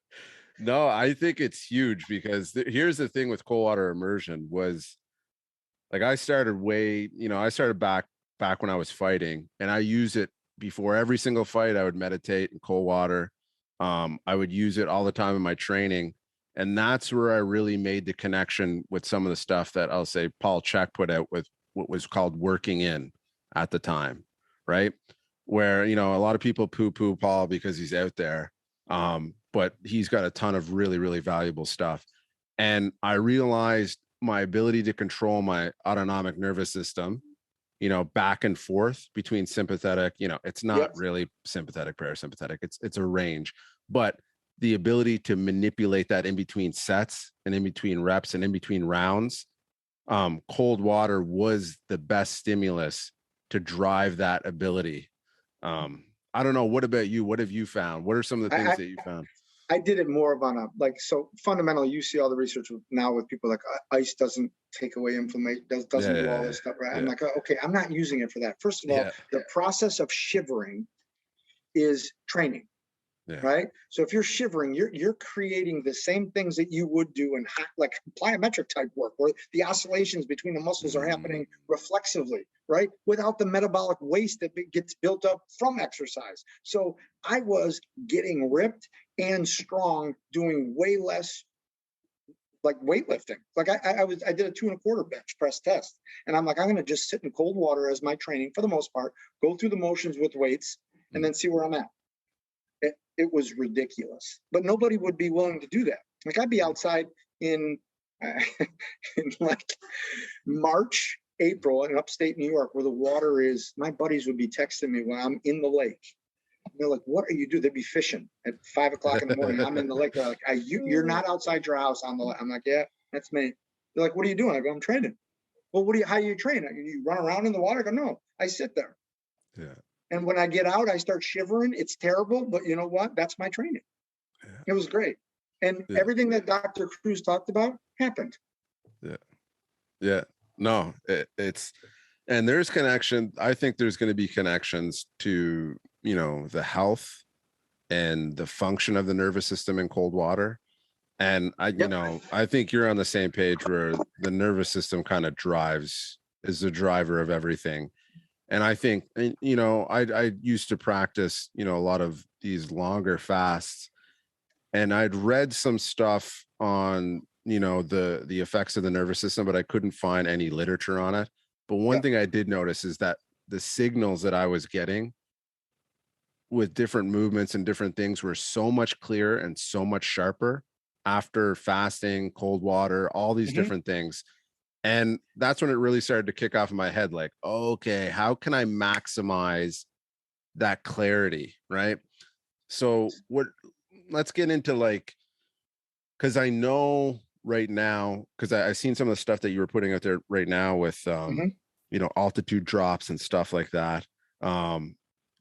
No, I think it's huge, because here's the thing with cold water immersion was, like, I started back when I was fighting, and I use it before every single fight. I would meditate in cold water. I would use it all the time in my training. And that's where I really made the connection with some of the stuff that I'll say Paul Chek put out with what was called working in at the time, right? Where, a lot of people poo-poo Paul because he's out there. But he's got a ton of really, really valuable stuff. And I realized my ability to control my autonomic nervous system back and forth between sympathetic, it's not Yep. really sympathetic, parasympathetic. It's a range, but the ability to manipulate that in between sets and in between reps and in between rounds, cold water was the best stimulus to drive that ability. I don't know. What about you? What have you found? What are some of the things that you found? I did it more of on a, like, so fundamentally, you see all the research now with people like ice doesn't take away inflammation, doesn't do all this stuff, right? I'm like, okay, I'm not using it for that. First of all, the process of shivering is training, right? So if you're shivering, you're creating the same things that you would do in like plyometric type work, where the oscillations between the muscles are happening reflexively, right? Without the metabolic waste that gets built up from exercise. So I was getting ripped and strong, doing way less like weightlifting. Like I did a 2.25 bench press test, and I'm like, I'm going to just sit in cold water as my training for the most part, go through the motions with weights, and then see where I'm at. It was ridiculous, but nobody would be willing to do that. Like I'd be outside in like March, April in upstate New York, where the water is, my buddies would be texting me when I'm in the lake. They're like, what are you doing? They'd be fishing at 5 o'clock in the morning. I'm in the lake. They're like, you're not outside your house on the lake. I'm like, yeah, that's me. They're like, what are you doing? I go, I'm training. Well, how do you train? You run around in the water? I go, no, I sit there. Yeah. And when I get out, I start shivering. It's terrible, but you know what? That's my training. Yeah. It was great. And everything that Dr. Cruz talked about happened. Yeah. Yeah. No, and there's connection. I think there's going to be connections to, the health and the function of the nervous system in cold water. And I think you're on the same page where the nervous system kind of is the driver of everything. And I think, I used to practice, a lot of these longer fasts, and I'd read some stuff on, the effects of the nervous system, but I couldn't find any literature on it. But one thing I did notice is that the signals that I was getting with different movements and different things were so much clearer and so much sharper after fasting, cold water, all these different things. And that's when it really started to kick off in my head, like, okay, how can I maximize that clarity, right? So let's get into because I know right now, because I've seen some of the stuff that you were putting out there right now with, altitude drops and stuff like that.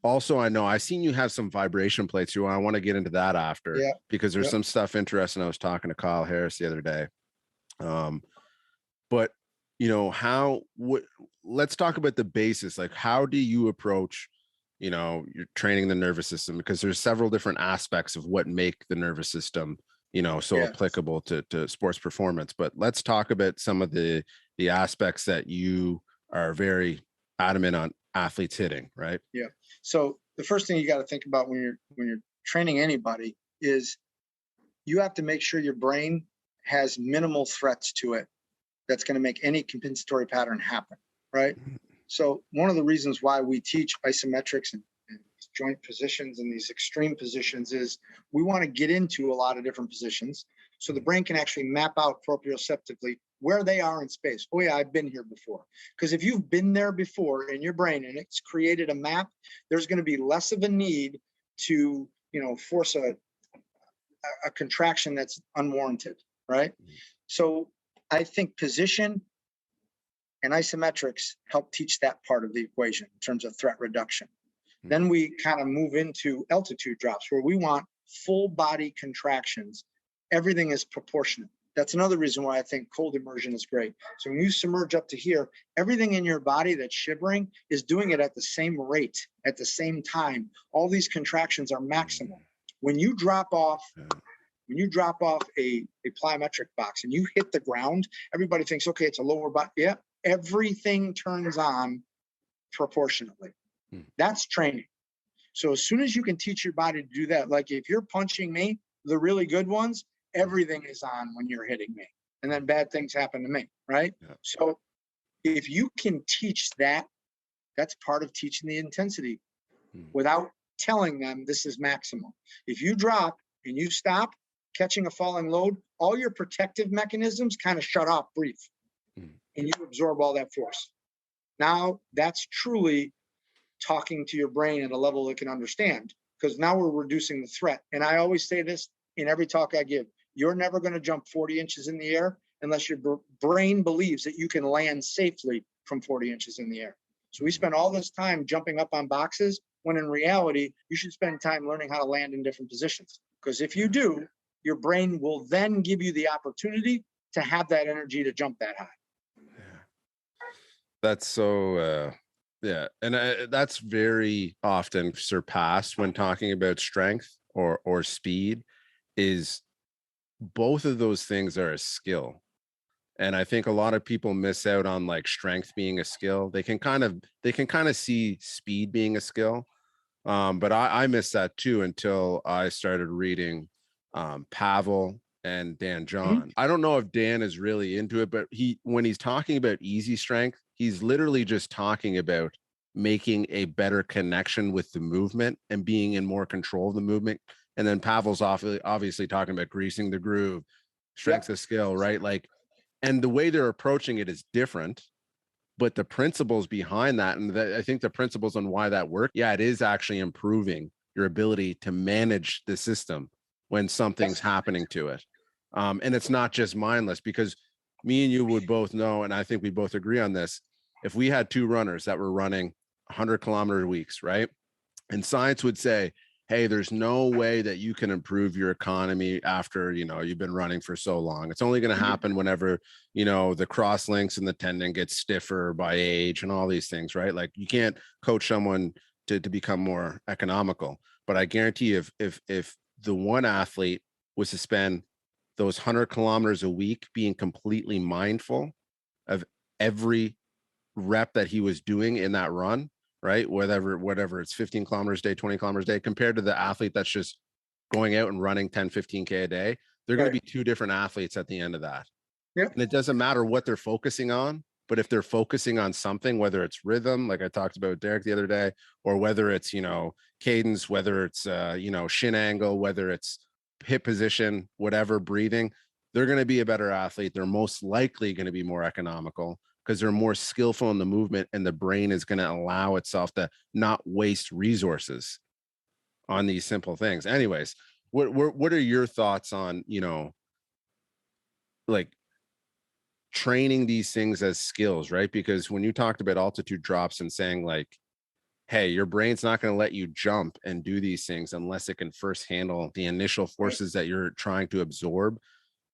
Also, I know I've seen you have some vibration plates too. I want to get into that after, because there's some stuff interesting. I was talking to Kyle Harris the other day. But let's talk about the basis. Like, how do you approach, you're training the nervous system, because there's several different aspects of what make the nervous system, applicable to sports performance. But let's talk about some of the aspects that you are very adamant on athletes hitting, right? Yeah. So the first thing you got to think about when you're training anybody is you have to make sure your brain has minimal threats to it that's going to make any compensatory pattern happen, right? So one of the reasons why we teach isometrics and joint positions and these extreme positions is we want to get into a lot of different positions so the brain can actually map out proprioceptively where they are in space. Oh yeah, I've been here before. Because if you've been there before in your brain and it's created a map, there's going to be less of a need to, force a contraction that's unwarranted, right? So I think position and isometrics help teach that part of the equation in terms of threat reduction. Then we kind of move into altitude drops where we want full body contractions. Everything is proportionate. That's another reason why I think cold immersion is great. So when you submerge up to here, everything in your body that's shivering is doing it at the same rate, at the same time. All these contractions are maximal. When you drop off a plyometric box and you hit the ground, everybody thinks, okay, it's a lower body. Yeah, everything turns on proportionately. That's training. So as soon as you can teach your body to do that, like if you're punching me, the really good ones, everything is on when you're hitting me. And then bad things happen to me, right? Yeah. So if you can teach that, that's part of teaching the intensity without telling them this is maximal. If you drop and you stop catching a falling load, all your protective mechanisms kind of shut off brief and you absorb all that force. Now that's truly talking to your brain at a level it can understand, because now we're reducing the threat. And I always say this in every talk I give: you're never going to jump 40 inches in the air unless your brain believes that you can land safely from 40 inches in the air. So we spend all this time jumping up on boxes, when in reality, you should spend time learning how to land in different positions. Because if you do, your brain will then give you the opportunity to have that energy to jump that high. That's so, yeah. And that's very often surpassed when talking about strength or speed. Is both of those things are a skill. And I think a lot of people miss out on like strength being a skill. They can kind of see speed being a skill. But I missed that too until I started reading Pavel and Dan John. I don't know if Dan is really into it, but when he's talking about easy strength, he's literally just talking about making a better connection with the movement and being in more control of the movement. And then Pavel's obviously talking about greasing the groove, strength of skill, right? Like, and the way they're approaching it is different, but the principles behind that, and I think the principles on why that works, it is actually improving your ability to manage the system when something's happening to it. And it's not just mindless, because me and you would both know, and I think we both agree on this, if we had two runners that were running 100-kilometer weeks, right? And science would say, hey, there's no way that you can improve your economy after, you've been running for so long. It's only going to happen whenever, the cross links and the tendon gets stiffer by age and all these things, right? Like, you can't coach someone to become more economical. But I guarantee if the one athlete was to spend those 100 kilometers a week being completely mindful of every rep that he was doing in that run, right? Whatever it's 15 kilometers a day, 20 kilometers a day, compared to the athlete that's just going out and running 10, 15K a day, they're going to be two different athletes at the end of that. And it doesn't matter what they're focusing on, but if they're focusing on something, whether it's rhythm, like I talked about Derek the other day, or whether it's, cadence, whether it's, shin angle, whether it's hip position, whatever, breathing, they're going to be a better athlete. They're most likely going to be more economical, because they're more skillful in the movement, and the brain is going to allow itself to not waste resources on these simple things. Anyways, what are your thoughts on, like training these things as skills, right? Because when you talked about altitude drops and saying like, hey, your brain's not going to let you jump and do these things unless it can first handle the initial forces that you're trying to absorb.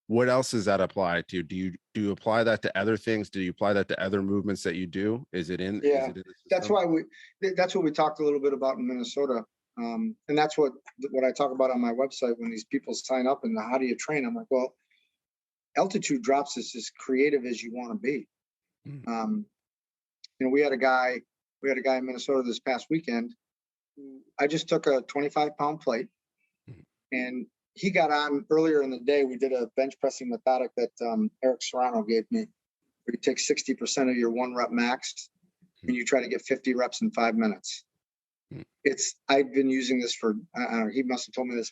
What else does that apply to? Do you apply that to other things? Do you apply that to other movements that you do? Is it in? Yeah, is it in that's what we talked a little bit about in Minnesota. And that's what I talk about on my website when these people sign up and how do you train? I'm like, well, altitude drops is as creative as you want to be. We had a guy in Minnesota this past weekend. I just took a 25-pound plate, and he got on earlier in the day. We did a bench pressing methodic that Eric Serrano gave me, where you take 60% of your 1 rep max and you try to get 50 reps in 5 minutes. I've been using this for, I don't know, he must have told me this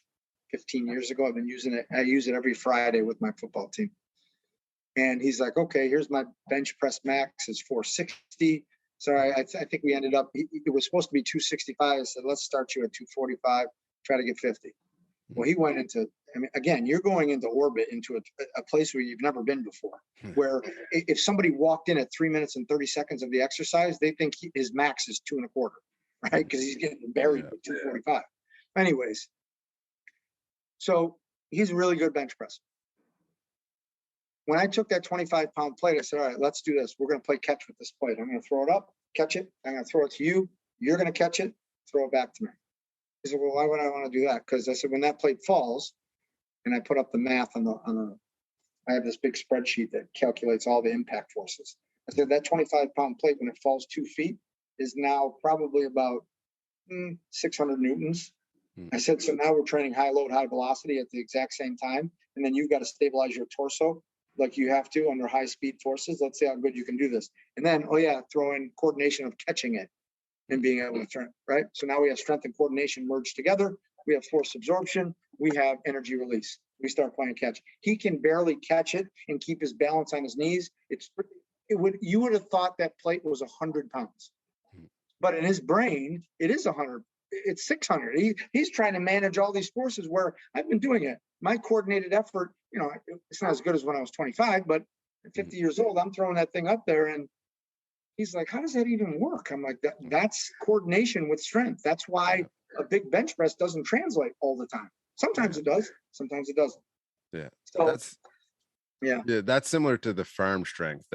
15 years ago. I've been using it. I use it every Friday with my football team. And he's like, okay, here's my bench press max is 460. So I think we ended up, it was supposed to be 265. I said, let's start you at 245, try to get 50. Well, he went into, again, you're going into orbit, into a place where you've never been before, where if somebody walked in at 3 minutes and 30 seconds of the exercise, they think his max is 2.25, right? Because he's getting buried with 245. Anyways, so he's a really good bench press. When I took that 25-pound plate, I said, all right, let's do this. We're going to play catch with this plate. I'm going to throw it up, catch it. I'm going to throw it to you. You're going to catch it, throw it back to me. He said, well, why would I want to do that? Because I said, when that plate falls, and I put up the math I have this big spreadsheet that calculates all the impact forces. I said, that 25-pound plate, when it falls 2 feet, is now probably about 600 newtons. I said, so now we're training high load, high velocity at the exact same time. And then you've got to stabilize your torso like you have to under high speed forces. Let's see how good you can do this. And then, throw in coordination of catching it and being able to turn, right? So now we have strength and coordination merged together. We have force absorption. We have energy release. We start playing catch. He can barely catch it and keep his balance on his knees. It's you would have thought that plate was 100 pounds, but in his brain, it is 100. It's 600. He's trying to manage all these forces where I've been doing it. My coordinated effort, it's not as good as when I was 25, but at 50 years old, I'm throwing that thing up there, and he's like, how does that even work? I'm like, that's coordination with strength. That's why a big bench press doesn't translate all the time. Sometimes it does, sometimes it doesn't. Yeah. So yeah, that's similar to the farm strength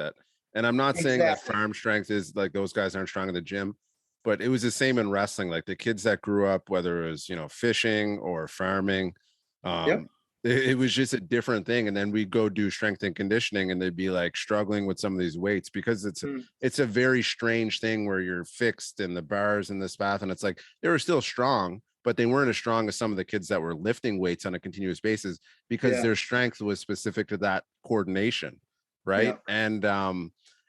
and I'm not saying that farm strength is like those guys aren't strong in the gym, but it was the same in wrestling. Like the kids that grew up, whether it was, fishing or farming, it was just a different thing. And then we go do strength and conditioning and they'd be like struggling with some of these weights because it's a very strange thing where you're fixed in the bars and this path. And it's like, they were still strong, but they weren't as strong as some of the kids that were lifting weights on a continuous basis because their strength was specific to that coordination. Right. Yeah.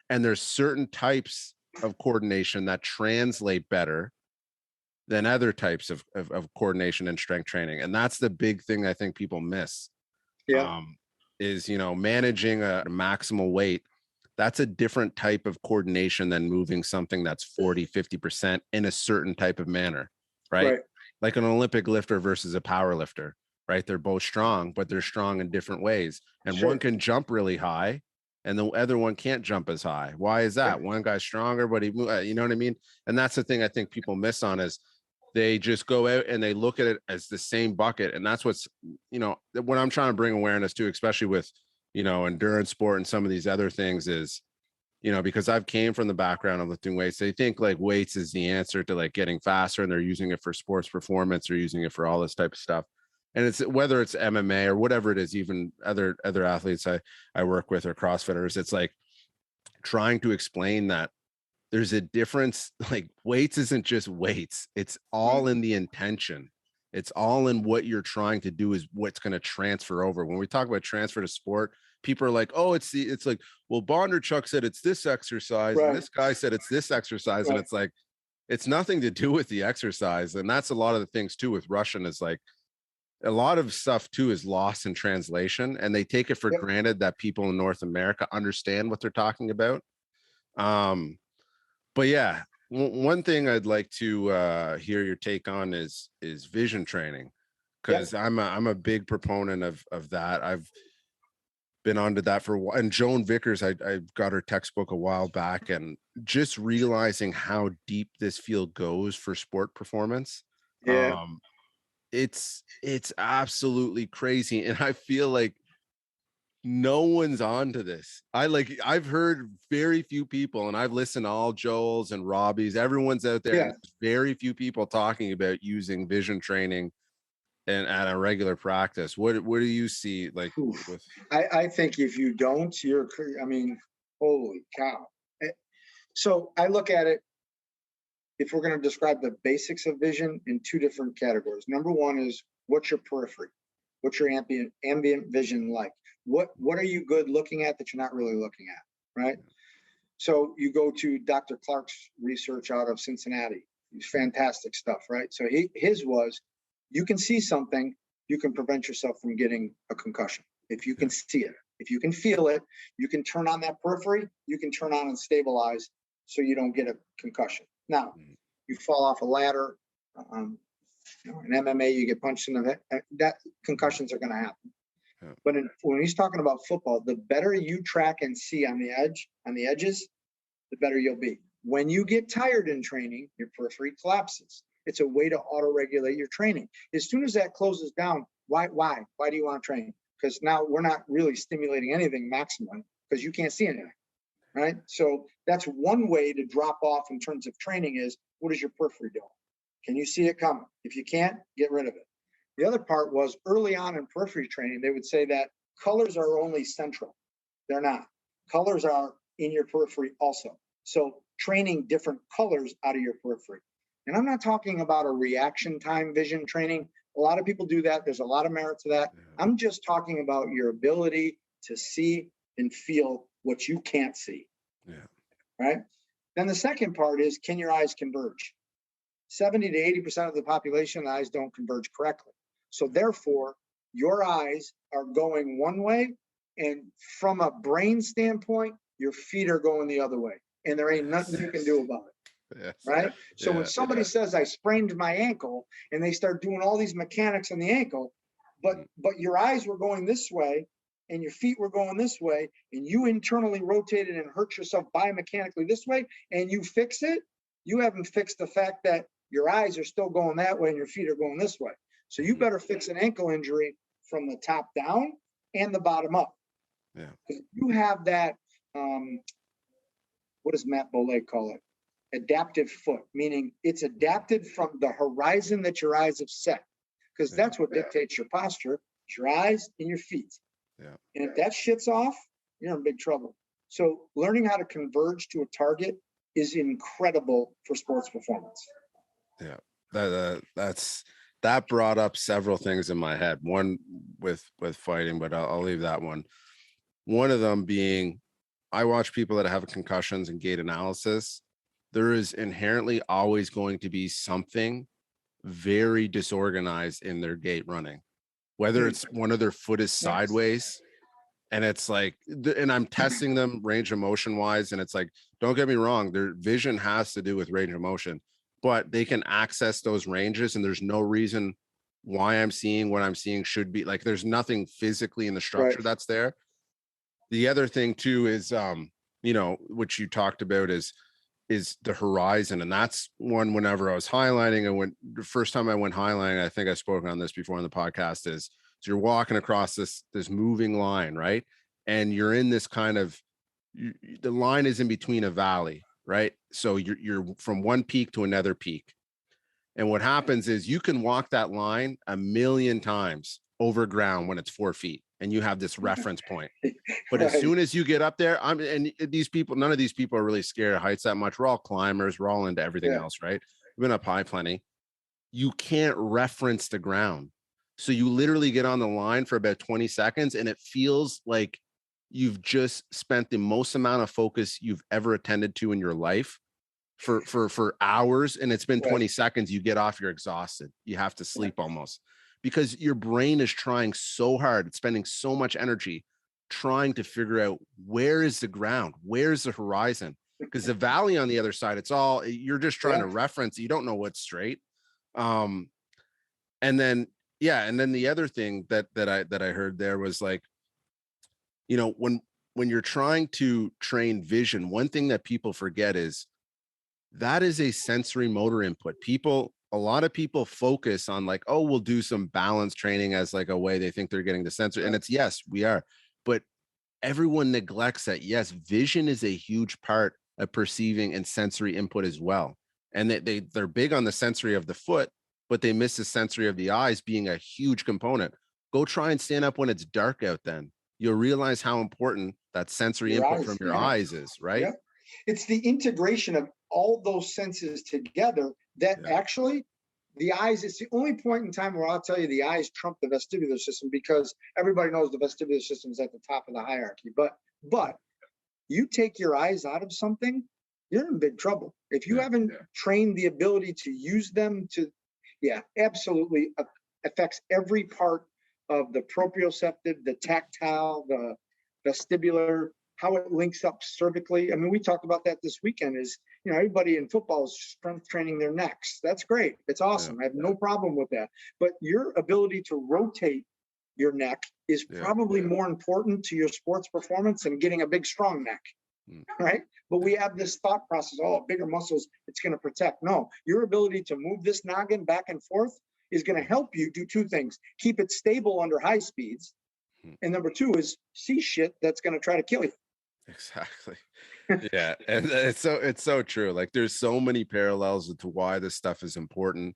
And there's certain types of coordination that translate better than other types of coordination and strength training. And that's the big thing I think people miss. Is, managing a maximal weight. That's a different type of coordination than moving something that's 40, 50% in a certain type of manner. Right. Like an Olympic lifter versus a power lifter, right? They're both strong, but they're strong in different ways. And one can jump really high and the other one can't jump as high. Why is that? One guy's stronger, but you know what I mean? And that's the thing I think people miss on is they just go out and they look at it as the same bucket. And that's what's, what I'm trying to bring awareness to, especially with, endurance sport and some of these other things is, because I've came from the background of lifting weights, they think like weights is the answer to like getting faster and they're using it for sports performance or using it for all this type of stuff. And it's whether it's MMA or whatever it is, even other athletes I work with or CrossFitters, it's like trying to explain that there's a difference. Like weights isn't just weights. It's all in the intention. It's all in what you're trying to do is what's going to transfer over. When we talk about transfer to sport, people are like, oh, it's like, well, Bondarchuk said it's this exercise and this guy said it's this exercise. And it's like, it's nothing to do with the exercise. And that's a lot of the things too with Russian is like a lot of stuff too is lost in translation and they take it for granted that people in North America understand what they're talking about. But yeah, one thing I'd like to hear your take on is vision training, because I'm a big proponent of that. I've been onto that for a while. And Joan Vickers, I got her textbook a while back, and just realizing how deep this field goes for sport performance. It's absolutely crazy, and I feel like no one's onto this. I've heard very few people, and I've listened to all Joel's and Robbie's. Everyone's out there. And very few people talking about using vision training and at a regular practice. What do you see? Like, I think if you don't, holy cow. So I look at it, if we're going to describe the basics of vision in two different categories. Number one is what's your periphery? What's your ambient vision like? What are you good looking at that you're not really looking at, right? So you go to Dr. Clark's research out of Cincinnati. It's fantastic stuff, right? So his was, you can see something, you can prevent yourself from getting a concussion. If you can see it, if you can feel it, you can turn on that periphery, you can turn on and stabilize so you don't get a concussion. Now, you fall off a ladder, in MMA, you get punched in the head, that concussions are going to happen. But when he's talking about football, the better you track and see on the edges, the better you'll be. When you get tired in training, your periphery collapses. It's a way to auto-regulate your training. As soon as that closes down, why do you want to train? Because now we're not really stimulating anything maximally because you can't see anything, right? So that's one way to drop off in terms of training is, what is your periphery doing? Can you see it coming? If you can't, get rid of it. The other part was early on in periphery training, they would say that colors are only central. They're not. Colors are in your periphery also. So training different colors out of your periphery. And I'm not talking about a reaction time vision training. A lot of people do that. There's a lot of merit to that. I'm just talking about your ability to see and feel what you can't see. Right? Then the second part is, can your eyes converge? 70 to 80% of the population, the eyes don't converge correctly. So therefore, your eyes are going one way, and from a brain standpoint, your feet are going the other way, and there ain't nothing you can do about it. Yes. Right? So Yeah, when somebody says I sprained my ankle and they start doing all these mechanics on the ankle, but your eyes were going this way and your feet were going this way, and you internally rotated and hurt yourself biomechanically this way, and you fix it, you haven't fixed the fact that your eyes are still going that way and your feet are going this way. So you better fix an ankle injury from the top down and the bottom up. Yeah. You have that, what does Matt Bollet call it? Adaptive foot, meaning it's adapted from the horizon that your eyes have set, because that's what dictates your posture, your eyes and your feet. Yeah. And if that shit's off, you're in big trouble. So learning how to converge to a target is incredible for sports performance. Yeah, that brought up several things in my head. One with fighting, but I'll leave that one. One of them being, I watch people that have concussions and gait analysis. There is inherently always going to be something very disorganized in their gait running, whether it's one of their foot is sideways. And it's like, and I'm testing them range of motion wise. And it's like, don't get me wrong, their vision has to do with range of motion, but they can access those ranges. And there's no reason why I'm seeing what I'm seeing should be like, there's nothing physically in the structure that's there. The other thing too is, which you talked about is the horizon. And that's one, whenever I was highlighting, the first time I went highlighting, I think I've spoken on this before on the podcast, is so you're walking across this moving line, right? And you're in this kind of, the line is in between a valley, right? So you're from one peak to another peak. And what happens is you can walk that line 1,000,000 times over ground when it's 4 feet and you have this reference point. But as soon as you get up there, and these people, none of these people are really scared of heights that much. We're all climbers. We're all into everything else, right? We've been up high plenty. You can't reference the ground. So you literally get on the line for about 20 seconds and it feels like you've just spent the most amount of focus you've ever attended to in your life for hours. And it's been 20 seconds. You get off, you're exhausted. You have to sleep almost, because your brain is trying so hard. It's spending so much energy trying to figure out where is the ground, where's the horizon, because the valley on the other side, it's all, you're just trying to reference. You don't know what's straight. And then the other thing that I heard there was like, when you're trying to train vision, one thing that people forget is that is a sensory motor input. A lot of people focus on like, oh, we'll do some balance training as like a way they think they're getting the sensory. And it's, yes, we are, but everyone neglects that. Yes, vision is a huge part of perceiving and sensory input as well. And they're big on the sensory of the foot, but they miss the sensory of the eyes being a huge component. Go try and stand up when it's dark out, then you'll realize how important that sensory input from your eyes is, right? Yep. It's the integration of all those senses together that actually the eyes, it's the only point in time where I'll tell you the eyes trump the vestibular system, because everybody knows the vestibular system is at the top of the hierarchy. But you take your eyes out of something, you're in big trouble. If you haven't trained the ability to use them to, absolutely affects every part of the proprioceptive, the tactile, the vestibular, how it links up cervically. I mean, we talked about that this weekend. Is, everybody in football is strength training their necks. That's great. It's awesome. I have no problem with that. But your ability to rotate your neck is probably more important to your sports performance than getting a big, strong neck. Right? But we have this thought process, bigger muscles, it's going to protect. No, your ability to move this noggin back and forth is going to help you do two things: keep it stable under high speeds, and number two is see shit that's going to try to kill you. Exactly. Yeah. And it's so true. Like, there's so many parallels to why this stuff is important,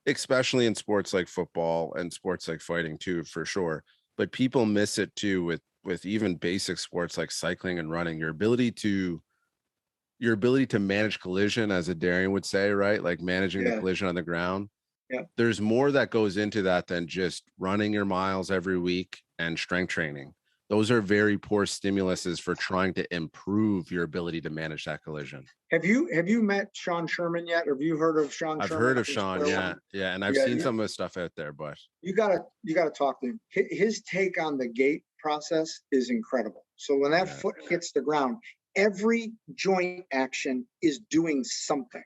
especially in sports like football and sports like fighting too, for sure. But people miss it too with even basic sports like cycling and running. Your ability to manage collision, as a Darian would say, right? Like managing the collision on the ground. Yeah. There's more that goes into that than just running your miles every week and strength training. Those are very poor stimuluses for trying to improve your ability to manage that collision. Have you met Sean Sherman yet? Or have you heard of Sean? I've heard of Sean, yeah, and I've seen some of the stuff out there. But you gotta talk to him. His take on the gait process is incredible. So when that foot hits the ground, every joint action is doing something.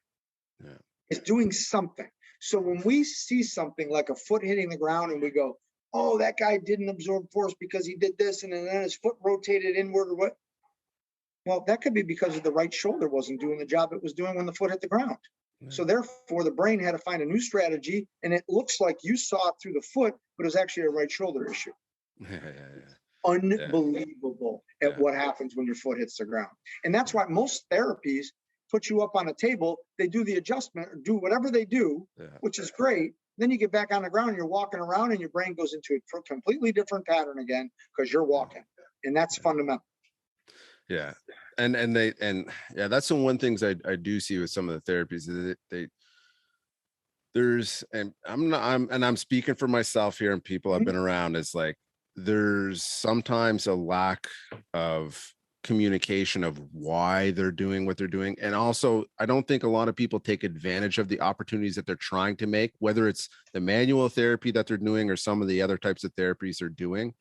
Yeah. It's doing something. So when we see something like a foot hitting the ground and we go, oh, that guy didn't absorb force because he did this and then his foot rotated inward or what? Well, that could be because the right shoulder wasn't doing the job it was doing when the foot hit the ground. Yeah. So therefore, the brain had to find a new strategy, and it looks like you saw it through the foot, but it was actually a right shoulder issue. Unbelievable at what happens when your foot hits the ground. And that's why most therapies put you up on a table, they do the adjustment or do whatever they do, which is great. Then you get back on the ground, you're walking around and your brain goes into a completely different pattern again because you're walking. And that's fundamental. Yeah. And that's the one things I do see with some of the therapies that I'm speaking for myself here and people I've been around, is like, there's sometimes a lack of communication of why they're doing what they're doing. And also, I don't think a lot of people take advantage of the opportunities that they're trying to make, whether it's the manual therapy that they're doing or some of the other types of therapies they're doing.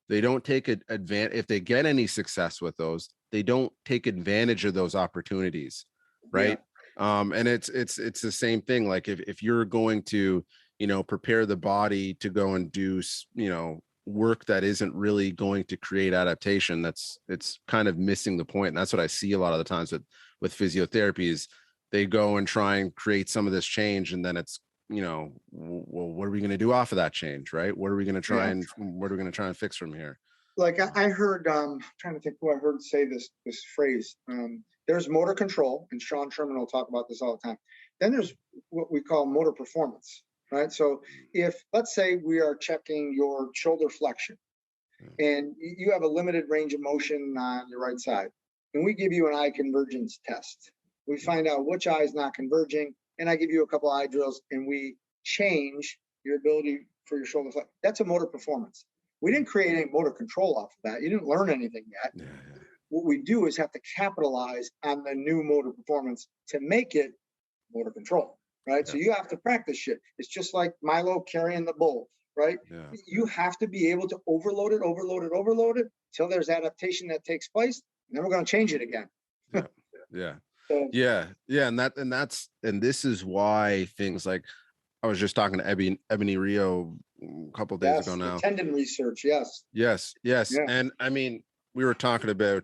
They don't take advantage. If they get any success with those, they don't take advantage of those opportunities. Right. Yeah. And it's the same thing. Like if you're going to, prepare the body to go and do, work that isn't really going to create adaptation, it's kind of missing the point. And that's what I see a lot of the times with physiotherapy is they go and try and create some of this change. And then it's, well, what are we going to do off of that change? Right. What are we going to try and fix from here? Like I heard, trying to think who I heard say this phrase. There's motor control, and Sean Sherman will talk about this all the time. Then there's what we call motor performance. Right. So if, let's say, we are checking your shoulder flexion and you have a limited range of motion on your right side, and we give you an eye convergence test, we find out which eye is not converging, and I give you a couple eye drills and we change your ability for your shoulder flexion. That's a motor performance. We didn't create any motor control off of that. You didn't learn anything yet. Yeah. What we do is have to capitalize on the new motor performance to make it motor control. Right. Yeah. So you have to practice shit. It's just like Milo carrying the bull, right? Yeah. You have to be able to overload it till there's adaptation that takes place. And then we're going to change it again. Yeah. And this is why things like, I was just talking to Ebony Rio a couple of days ago now. Tendon research. Yes. Yeah. And I mean, we were talking about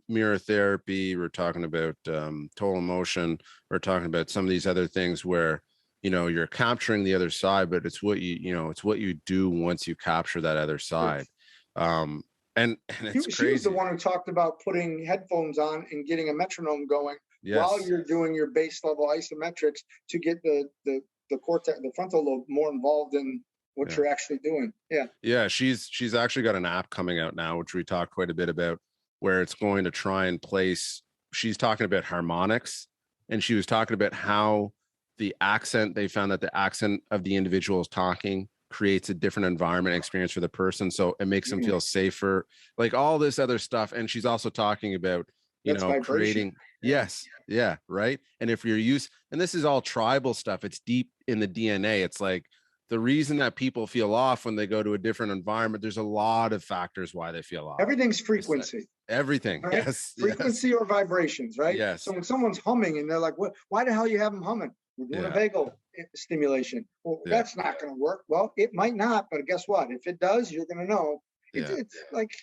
mirror therapy. We're talking about total motion. We're talking about some of these other things where, you're capturing the other side, but it's what it's what you do once you capture that other side. And it's crazy. She was the one who talked about putting headphones on and getting a metronome going while you're doing your base level isometrics to get the cortex, the frontal lobe, more involved in what you're actually doing. Yeah. She's actually got an app coming out now, which we talked quite a bit about, where it's going to try and place, she's talking about harmonics, and she was talking about how they found that the accent of the individual is talking creates a different environment experience for the person. So it makes them feel safer, like all this other stuff. And she's also talking about, creating. Yes. Yeah. Right. And if you're and this is all tribal stuff, it's deep in the DNA. It's like, the reason that people feel off when they go to a different environment, there's a lot of factors why they feel off. Everything's frequency. Everything. Right? Yes. Frequency or vibrations, right? Yes. So when someone's humming and they're like, "What? Why the hell you have them humming? We're doing a vagal stimulation." Well, that's not going to work. Well, it might not, but guess what? If it does, you're going to know. It's like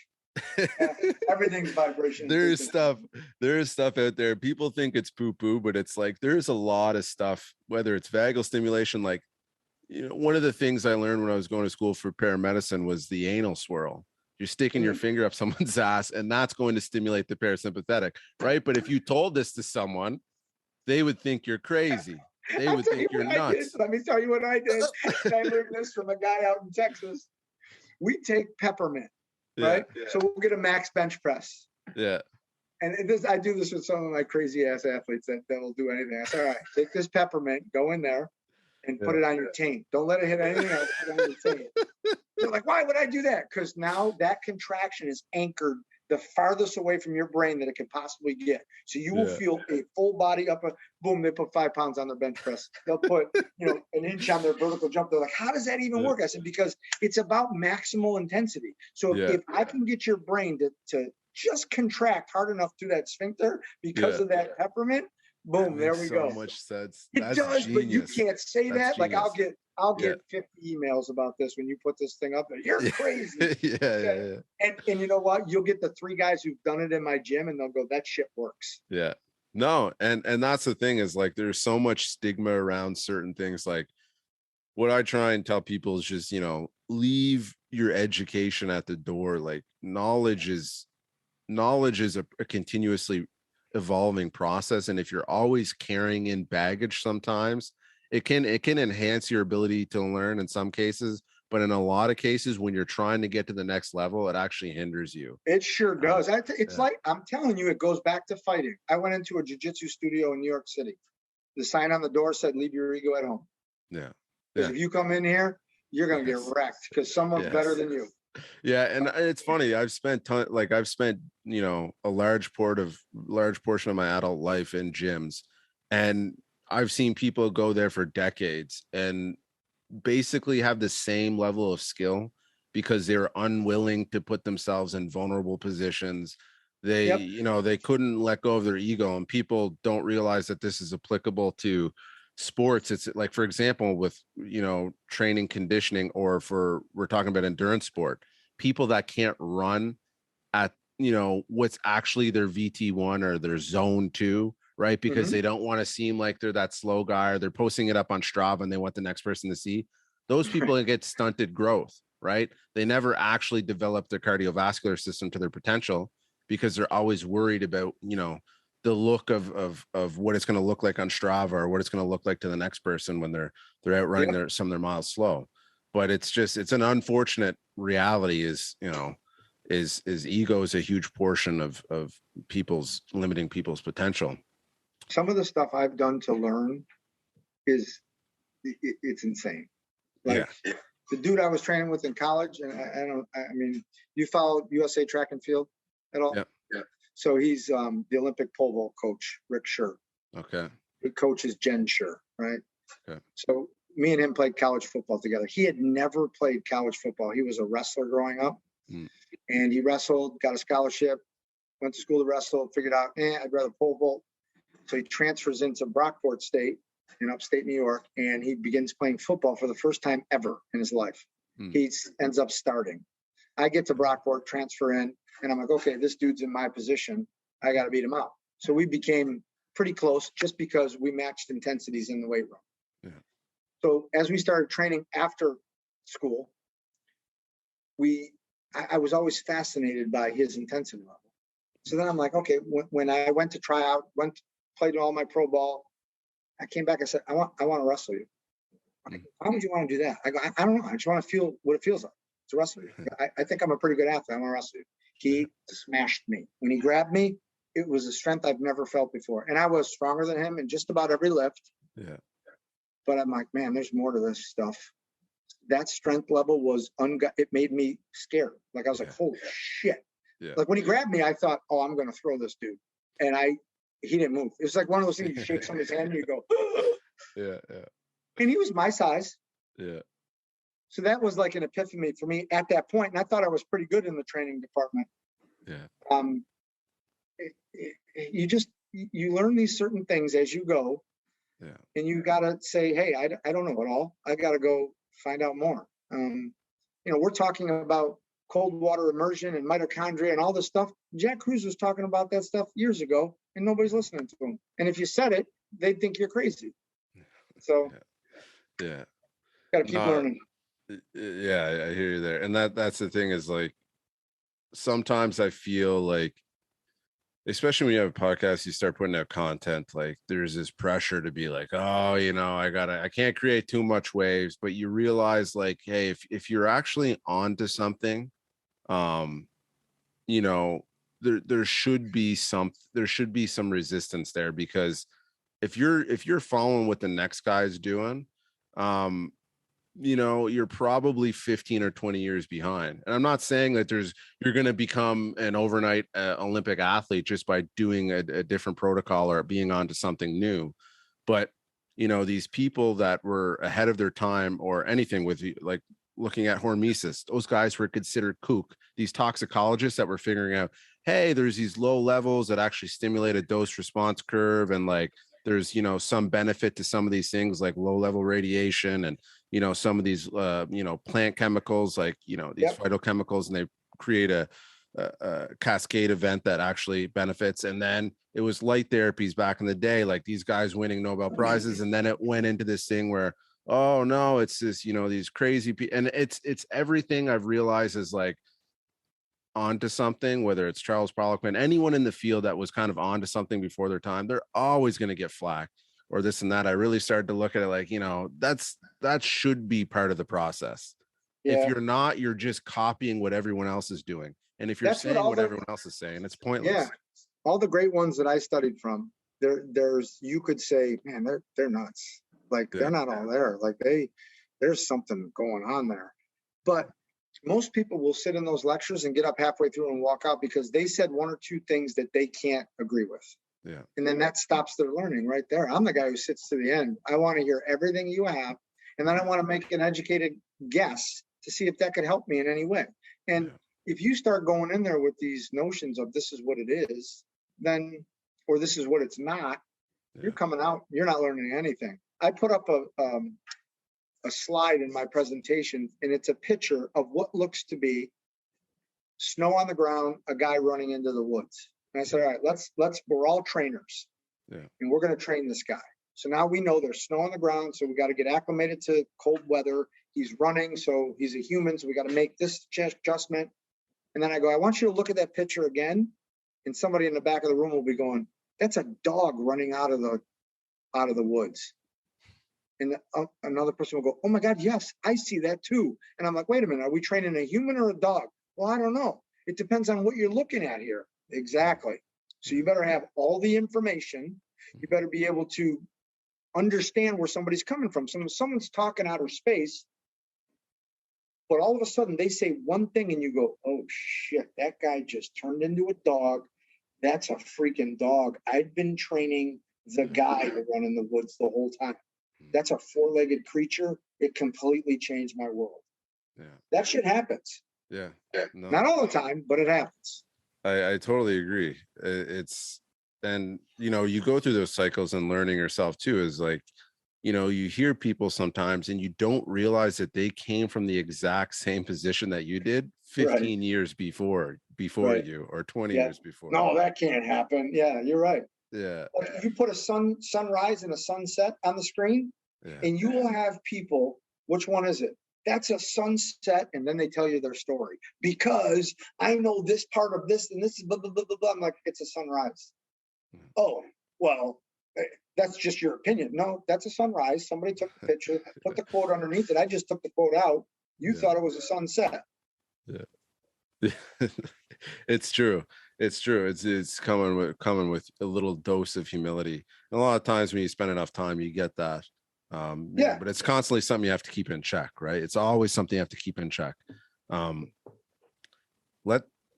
everything's vibration. There is stuff out there. People think it's poo-poo, but it's like there's a lot of stuff, whether it's vagal stimulation, like, one of the things I learned when I was going to school for paramedicine was the anal swirl. You're sticking your finger up someone's ass, and that's going to stimulate the parasympathetic, right? But if you told this to someone, they would think you're crazy. They would think you're nuts. Let me tell you what I did. I learned this from a guy out in Texas. We take peppermint, right? Yeah. So we'll get a max bench press. Yeah. And I do this with some of my crazy ass athletes that will do anything. I say, all right, take this peppermint, go in there, and put it on your taint. Don't let it hit anything else. Put it on your taint. They're like, why would I do that? Because now that contraction is anchored the farthest away from your brain that it could possibly get. So you will feel a full body up. Boom, they put 5 pounds on their bench press. They'll put, an inch on their vertical jump. They're like, how does that even work? I said, because it's about maximal intensity. So if I can get your brain to just contract hard enough through that sphincter because of that peppermint, boom, there we go. So much sense. It does, genius. But you can't say That's that. Genius. Like I'll get 50 emails about this when you put this thing up there. You're crazy. Yeah. And you know what? You'll get the 3 guys who've done it in my gym, and they'll go, that shit works. Yeah. No, and that's the thing is, like, there's so much stigma around certain things. Like, what I try and tell people is just, leave your education at the door. Like, knowledge is a continuously evolving process, and if you're always carrying in baggage, sometimes it can enhance your ability to learn in some cases, but in a lot of cases, when you're trying to get to the next level, it actually hinders you. It sure does. It's like, I'm telling you, it goes back to fighting. I went into a jiu-jitsu studio in New York City. The sign on the door said, leave your ego at home. Because if you come in here, you're going to get wrecked because someone's better than you. Yeah, and it's funny. I've spent a large portion of my adult life in gyms, and I've seen people go there for decades and basically have the same level of skill because they're unwilling to put themselves in vulnerable positions. They, they couldn't let go of their ego, and people don't realize that this is applicable to sports. It's like, for example, with training, conditioning, or we're talking about endurance sport, people that can't run at what's actually their VT1 or their zone 2, right? Because they don't want to seem like they're that slow guy, or they're posting it up on Strava and they want the next person to see. Those people get stunted growth, right? They never actually develop their cardiovascular system to their potential because they're always worried about the look of what it's going to look like on Strava, or what it's going to look like to the next person when they're out running some of their miles slow. But it's an unfortunate reality is ego is a huge portion of limiting people's potential. Some of the stuff I've done to learn it's insane. Like the dude I was training with in college, and I mean, you followed USA track and field at all? Yeah. So he's the Olympic pole vault coach, Rick Schroeder. Okay. He coaches Jen Schroeder, right? Okay. So me and him played college football together. He had never played college football. He was a wrestler growing up, and he wrestled, got a scholarship, went to school to wrestle, figured out, I'd rather pole vault. So he transfers into Brockport State in upstate New York, and he begins playing football for the first time ever in his life. He ends up starting. I get to Brockport, transfer in, and I'm like, okay, this dude's in my position. I got to beat him out. So we became pretty close just because we matched intensities in the weight room. Yeah. So as we started training after school, I was always fascinated by his intensity level. So then I'm like, okay, when I went to try out, played all my pro ball, I came back, I said, I want to wrestle you. Why would you want to do that? I go, I don't know. I just want to feel what it feels like to wrestle you. I think I'm a pretty good athlete. I want to wrestle you. He smashed me. When he grabbed me, it was a strength I've never felt before. And I was stronger than him in just about every lift. Yeah. But I'm like, man, there's more to this stuff. That strength level was it made me scared. Like I was like, holy shit. Yeah. Like when he grabbed me, I thought, oh, I'm going to throw this dude. And he didn't move. It was like one of those things you shake someone's hand and you go, yeah. And he was my size. Yeah. So that was like an epiphany for me at that point. And I thought I was pretty good in the training department. Yeah. You learn these certain things as you go. Yeah. And you got to say, hey, I don't know it all. I got to go find out more. We're talking about cold water immersion and mitochondria and all this stuff. Jack Cruz was talking about that stuff years ago, and nobody's listening to him. And if you said it, they'd think you're crazy. So yeah. Got to keep learning. Yeah, I hear you there. And that's the thing is, like, sometimes I feel like, especially when you have a podcast, you start putting out content, like there's this pressure to be like, oh, I can't create too much waves, but you realize, like, hey, if you're actually onto something, there should be some resistance there, because if you're following what the next guy's doing, you're probably 15 or 20 years behind. And I'm not saying that you're going to become an overnight Olympic athlete just by doing a different protocol or being onto something new. But, these people that were ahead of their time or anything with like looking at Hormesis, those guys were considered kook. These toxicologists that were figuring out, hey, there's these low levels that actually stimulate a dose response curve. And like, there's, some benefit to some of these things like low level radiation and, some of these, plant chemicals, like, these phytochemicals, and they create a cascade event that actually benefits. And then it was light therapies back in the day, like these guys winning Nobel Prizes. And then it went into this thing where, oh no, it's this, these crazy people. And it's everything I've realized is like onto something, whether it's Charles Poliquin, anyone in the field that was kind of onto something before their time, they're always going to get flack or this and that. I really started to look at it like, that should be part of the process. Yeah. If you're not, you're just copying what everyone else is doing. And if you're saying what everyone else is saying, it's pointless. Yeah. All the great ones that I studied from, there's you could say, man, they're nuts. Like they're not all there. Like there's something going on there. But most people will sit in those lectures and get up halfway through and walk out because they said one or two things that they can't agree with. Yeah. And then that stops their learning right there. I'm the guy who sits to the end. I want to hear everything you have. And then I want to make an educated guess to see if that could help me in any way. And if you start going in there with these notions of this is what it is, then, or this is what it's not, you're coming out, you're not learning anything. I put up a slide in my presentation, and it's a picture of what looks to be snow on the ground, a guy running into the woods. And I said, all right, we're all trainers, and we're going to train this guy. So now we know there's snow on the ground, so we got to get acclimated to cold weather. He's running, so he's a human, so we got to make this adjustment. And then I go, I want you to look at that picture again, and somebody in the back of the room will be going, that's a dog running out of the woods. And another person will go, oh my God, yes, I see that too. And I'm like, wait a minute, are we training a human or a dog? Well, I don't know. It depends on what you're looking at here. Exactly. So you better have all the information. You better be able to understand where somebody's coming from. Someone's talking outer space, but all of a sudden they say one thing and you go, oh shit, that guy just turned into a dog. That's a freaking dog. I've been training the guy to run in the woods the whole time. That's a four-legged creature. It completely changed my world. Yeah. That shit happens. Yeah. No. Not all the time, but it happens. I totally agree. And you go through those cycles and learning yourself too, is like, you hear people sometimes and you don't realize that they came from the exact same position that you did 15 years before you, or 20 years before. No, that can't happen. Yeah, you're right. Yeah. Like you put a sunrise and a sunset on the screen, and you will have people, which one is it? That's a sunset, and then they tell you their story. Because I know this part of this, and this is blah, blah, blah, blah, blah. I'm like, it's a sunrise. Oh, well, that's just your opinion. No, that's a sunrise. Somebody took the picture, put the quote underneath it. I just took the quote out. You thought it was a sunset. Yeah. It's true. It's true. It's coming with a little dose of humility. And a lot of times when you spend enough time, you get that. But it's constantly something you have to keep in check, right? It's always something you have to keep in check.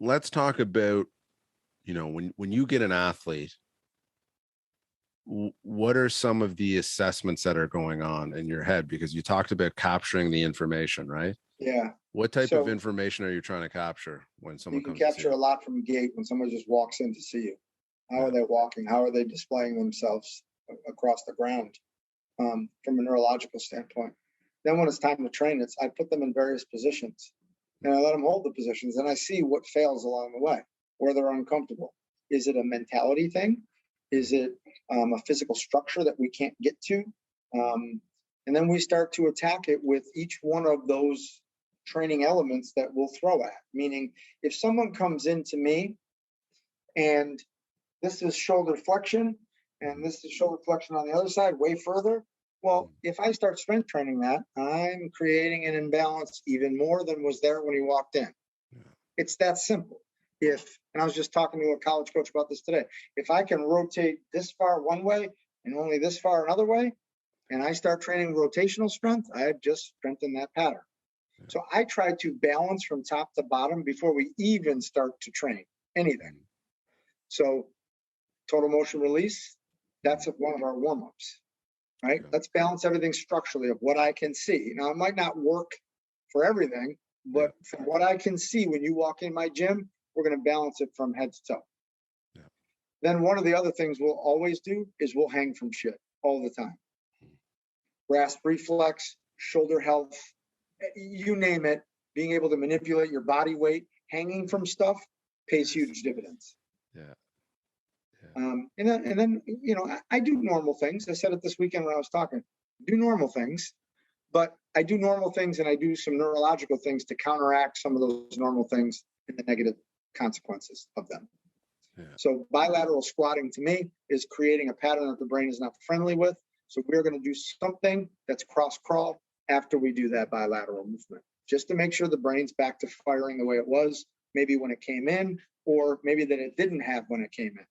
Let's talk about, when you get an athlete, what are some of the assessments that are going on in your head? Because you talked about capturing the information, right? Yeah. What type of information are you trying to capture when someone comes? You can capture a lot from gait when someone just walks in to see you. How are they walking? How are they displaying themselves across the ground from a neurological standpoint? Then when it's time to train, I put them in various positions and I let them hold the positions and I see what fails along the way, where they're uncomfortable. Is it a mentality thing? Is it a physical structure that we can't get to? And then we start to attack it with each one of those training elements that we'll throw at. Meaning, if someone comes into me and this is shoulder flexion and this is shoulder flexion on the other side, way further, well, if I start strength training that, I'm creating an imbalance even more than was there when he walked in. It's that simple. And I was just talking to a college coach about this today, if I can rotate this far one way and only this far another way, and I start training rotational strength, I've just strengthened that pattern. So I try to balance from top to bottom before we even start to train anything. So total motion release, that's one of our warm-ups, right? Let's balance everything structurally of what I can see. Now, it might not work for everything, but from what I can see when you walk in my gym, we're going to balance it from head to toe. Yeah. Then one of the other things we'll always do is we'll hang from shit all the time. Grasp reflex, shoulder health, you name it, being able to manipulate your body weight, hanging from stuff pays huge dividends. Yeah. And then, you know, I do normal things. I said it this weekend when I was talking, do normal things, but I do normal things and I do some neurological things to counteract some of those normal things and the negative consequences of them. Yeah. So bilateral squatting to me is creating a pattern that the brain is not friendly with. So we're going to do something that's cross crawl after we do that bilateral movement, just to make sure the brain's back to firing the way it was, maybe when it came in, or maybe that it didn't have when it came in.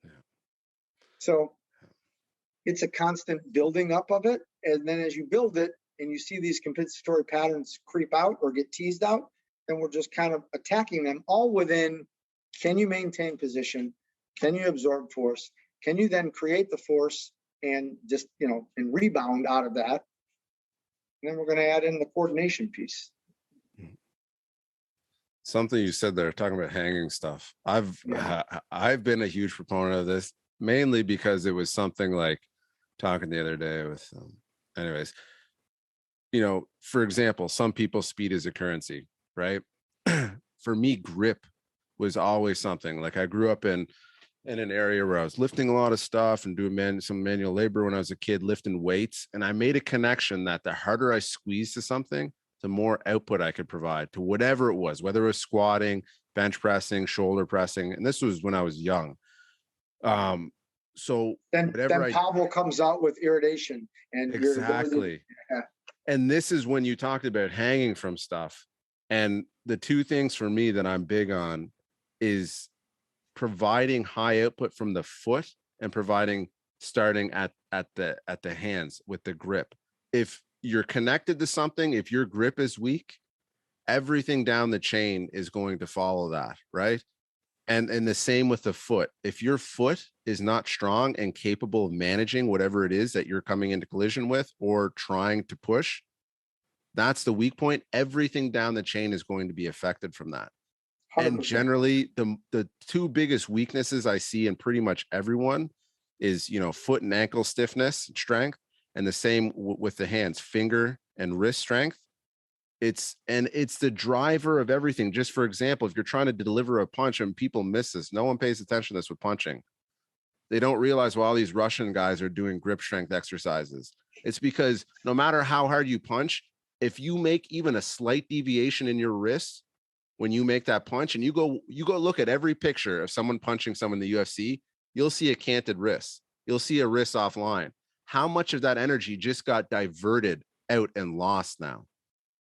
Yeah. So it's a constant building up of it. And then as you build it and you see these compensatory patterns creep out or get teased out, then we're just kind of attacking them all within, can you maintain position? Can you absorb force? Can you then create the force and just, you know, and rebound out of that? And then we're going to add in the coordination piece. Something you said there, talking about hanging stuff. I've been a huge proponent of this, mainly because it was something like talking the other day with, anyways, you know, for example, some people speed is a currency, right? For me, grip was always something. Like I grew up in an area where I was lifting a lot of stuff and doing some manual labor when I was a kid, lifting weights. And I made a connection that the harder I squeezed to something, the more output I could provide to whatever it was, whether it was squatting, bench pressing, shoulder pressing. And this was when I was young. So then Pavel comes out with irritation and exactly. And this is when you talked about hanging from stuff. And the two things for me that I'm big on is providing high output from the foot and providing starting at the hands with the grip. If you're connected to something, if your grip is weak, everything down the chain is going to follow that, right? And the same with the foot. If your foot is not strong and capable of managing whatever it is that you're coming into collision with or trying to push, that's the weak point. Everything down the chain is going to be affected from that. 100%. And generally, the two biggest weaknesses I see in pretty much everyone is, you know, foot and ankle stiffness, strength, and the same with the hands, finger and wrist strength. It's the driver of everything. Just for example, if you're trying to deliver a punch and people miss this, no one pays attention to this with punching. They don't realize why all these Russian guys are doing grip strength exercises. It's because no matter how hard you punch, if you make even a slight deviation in your wrist, when you make that punch and you go look at every picture of someone punching someone in the UFC, you'll see a canted wrist. You'll see a wrist offline. How much of that energy just got diverted out and lost now?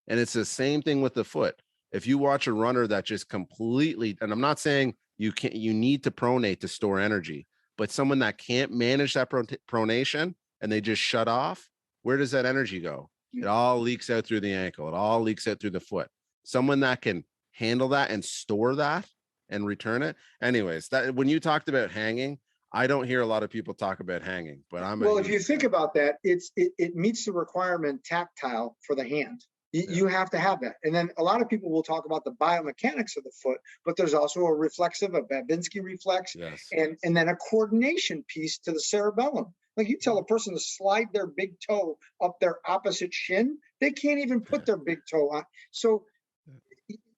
And it's the same thing with the foot. If you watch a runner that just completely, and I'm not saying you need to pronate to store energy, but someone that can't manage that pronation and they just shut off, where does that energy go? It all leaks out through the ankle. It all leaks out through the foot. Someone that can handle that and store that and return it. Anyways, that when you talked about hanging, I don't hear a lot of people talk about hanging, but if you think about that, it meets the requirement tactile for the hand. You have to have that. And then a lot of people will talk about the biomechanics of the foot, but there's also a reflexive, a Babinski reflex, yes, and then a coordination piece to the cerebellum. Like you tell a person to slide their big toe up their opposite shin, they can't even put their big toe on. So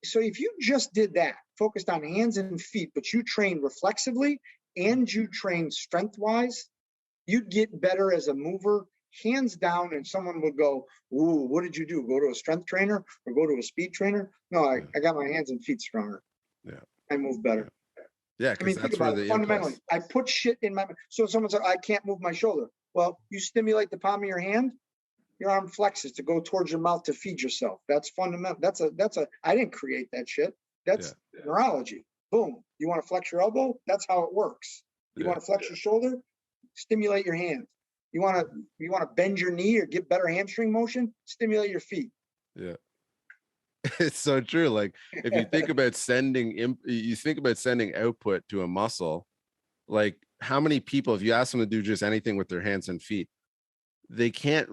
if you just did that, focused on hands and feet, but you train reflexively and you train strength-wise, you'd get better as a mover, hands down, and someone would go, ooh, what did you do? Go to a strength trainer or go to a speed trainer? No, I got my hands and feet stronger. Yeah. I move better. Yeah, I mean, think about it fundamentally. I put shit in my, so someone said, I can't move my shoulder. Well, you stimulate the palm of your hand, your arm flexes to go towards your mouth to feed yourself. That's fundamental. I didn't create that shit. That's neurology. Boom. You want to flex your elbow? That's how it works. You want to flex your shoulder? Stimulate your hand. you want to bend your knee or get better hamstring motion, stimulate your feet. Yeah. It's so true. Like if you think about you think about sending output to a muscle, like how many people, if you ask them to do just anything with their hands and feet, they can't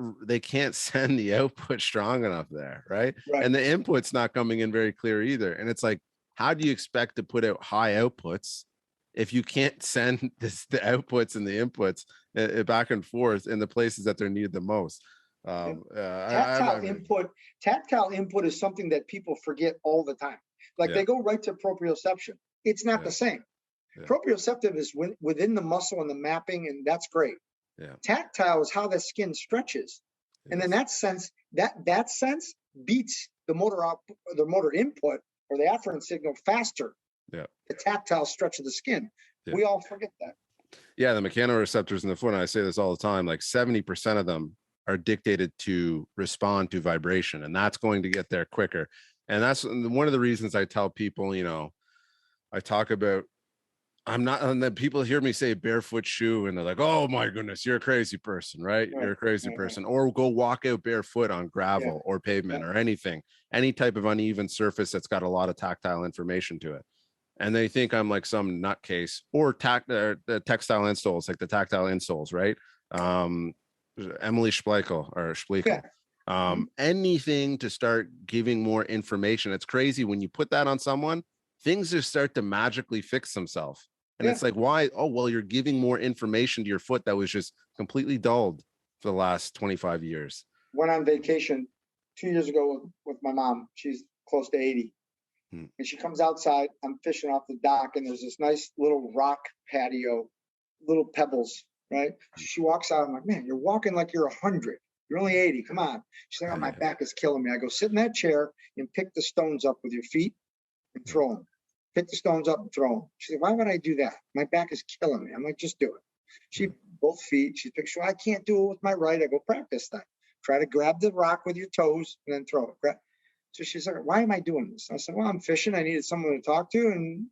send the output strong enough there, right? Right. And the input's not coming in very clear either. And it's like, how do you expect to put out high outputs if you can't send the outputs and the inputs back and forth in the places that they're needed the most? Tactile input is something that people forget all the time. Like they go right to proprioception. It's not the same. Proprioceptive is within the muscle and the mapping, and that's great. Tactile is how the skin stretches, and in that sense, that sense beats the motor input or the afferent signal faster. The tactile stretch of the skin. We all forget that. Yeah, the mechanoreceptors in the foot, and I say this all the time, like 70% of them are dictated to respond to vibration, and that's going to get there quicker. And that's one of the reasons I tell people, I talk about, and then people hear me say barefoot shoe and they're like, oh my goodness, you're a crazy person, right? You're a crazy person. Or go walk out barefoot on gravel or pavement or anything, any type of uneven surface that's got a lot of tactile information to it. And they think I'm like some nutcase. Or the textile insoles, like the tactile insoles, right? Emily Schleichel. Anything to start giving more information. It's crazy when you put that on someone, things just start to magically fix themselves. And it's like, why? Oh, well, you're giving more information to your foot that was just completely dulled for the last 25 years. Went on vacation 2 years ago with my mom. She's close to 80. And she comes outside. I'm fishing off the dock, and there's this nice little rock patio, little pebbles, right? She walks out. I'm like, man, you're walking like you're 100. You're only 80. Come on. She's like, oh, my back is killing me. I go, sit in that chair and pick the stones up with your feet and throw them. Pick the stones up and throw them. She said, why would I do that? My back is killing me. I'm like, just do it. She, both feet. She picks, I can't do it with my right. I go, practice that. Try to grab the rock with your toes and then throw it. So she's like, why am I doing this? I said, well, I'm fishing. I needed someone to talk to. And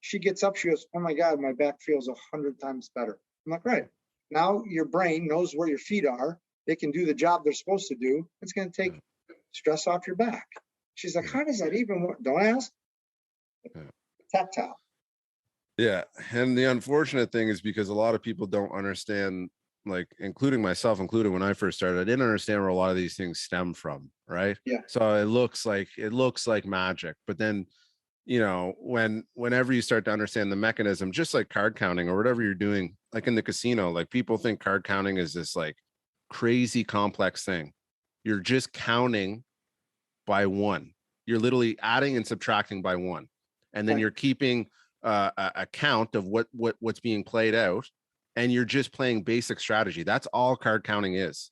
she gets up. She goes, oh my God, my back feels 100 times better. I'm like, right. Now your brain knows where your feet are. They can do the job they're supposed to do. It's going to take stress off your back. She's like, how does that even work? Don't ask. Tactile. Yeah. And the unfortunate thing is because a lot of people don't understand, like, including myself, including when I first started, I didn't understand where a lot of these things stem from. Right. Yeah. So it looks like magic. But then, whenever you start to understand the mechanism, just like card counting or whatever you're doing, like in the casino, like people think card counting is this like crazy complex thing. You're just counting by one. You're literally adding and subtracting by one. And then you're keeping a count of what's being played out, and you're just playing basic strategy. That's all card counting is.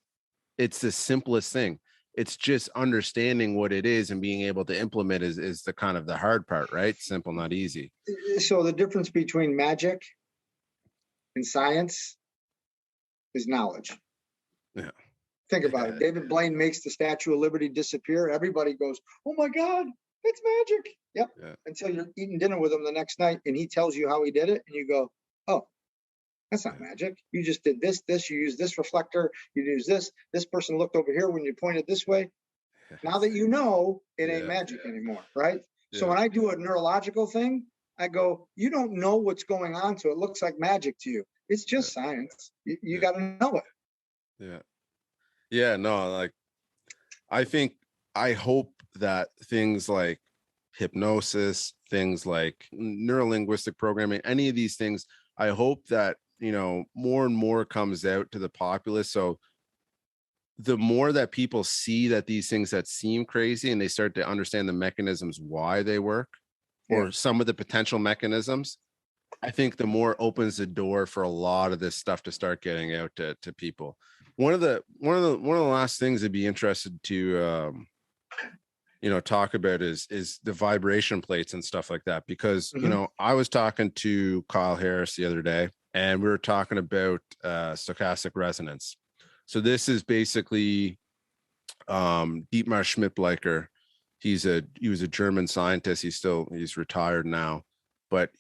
It's the simplest thing. It's just understanding what it is and being able to implement is the kind of the hard part, right? Simple, not easy. So the difference between magic and science is knowledge. Yeah. Think about it. David Blaine makes the Statue of Liberty disappear. Everybody goes, oh my God, it's magic. Yep. Yeah. Until you're eating dinner with him the next night and he tells you how he did it. And you go, oh, that's not magic. You just did this, you used this reflector, you used this person looked over here when you pointed this way. Now that you know, it ain't magic anymore, right? Yeah. So when I do a neurological thing, I go, you don't know what's going on, so it looks like magic to you. It's just science. You got to know it. Yeah. Yeah, no, like, I hope that things like hypnosis, things like neurolinguistic programming, any of these things, I hope that, more and more comes out to the populace. So the more that people see that these things that seem crazy and they start to understand the mechanisms, why they work, or some of the potential mechanisms, I think the more opens the door for a lot of this stuff to start getting out to people. One of the last things I'd be interested to, talk about is the vibration plates and stuff like that, because, I was talking to Kyle Harris the other day and we were talking about stochastic resonance. So this is basically Dietmar Schmidt-Bleicher. He was a German scientist. He's retired now, but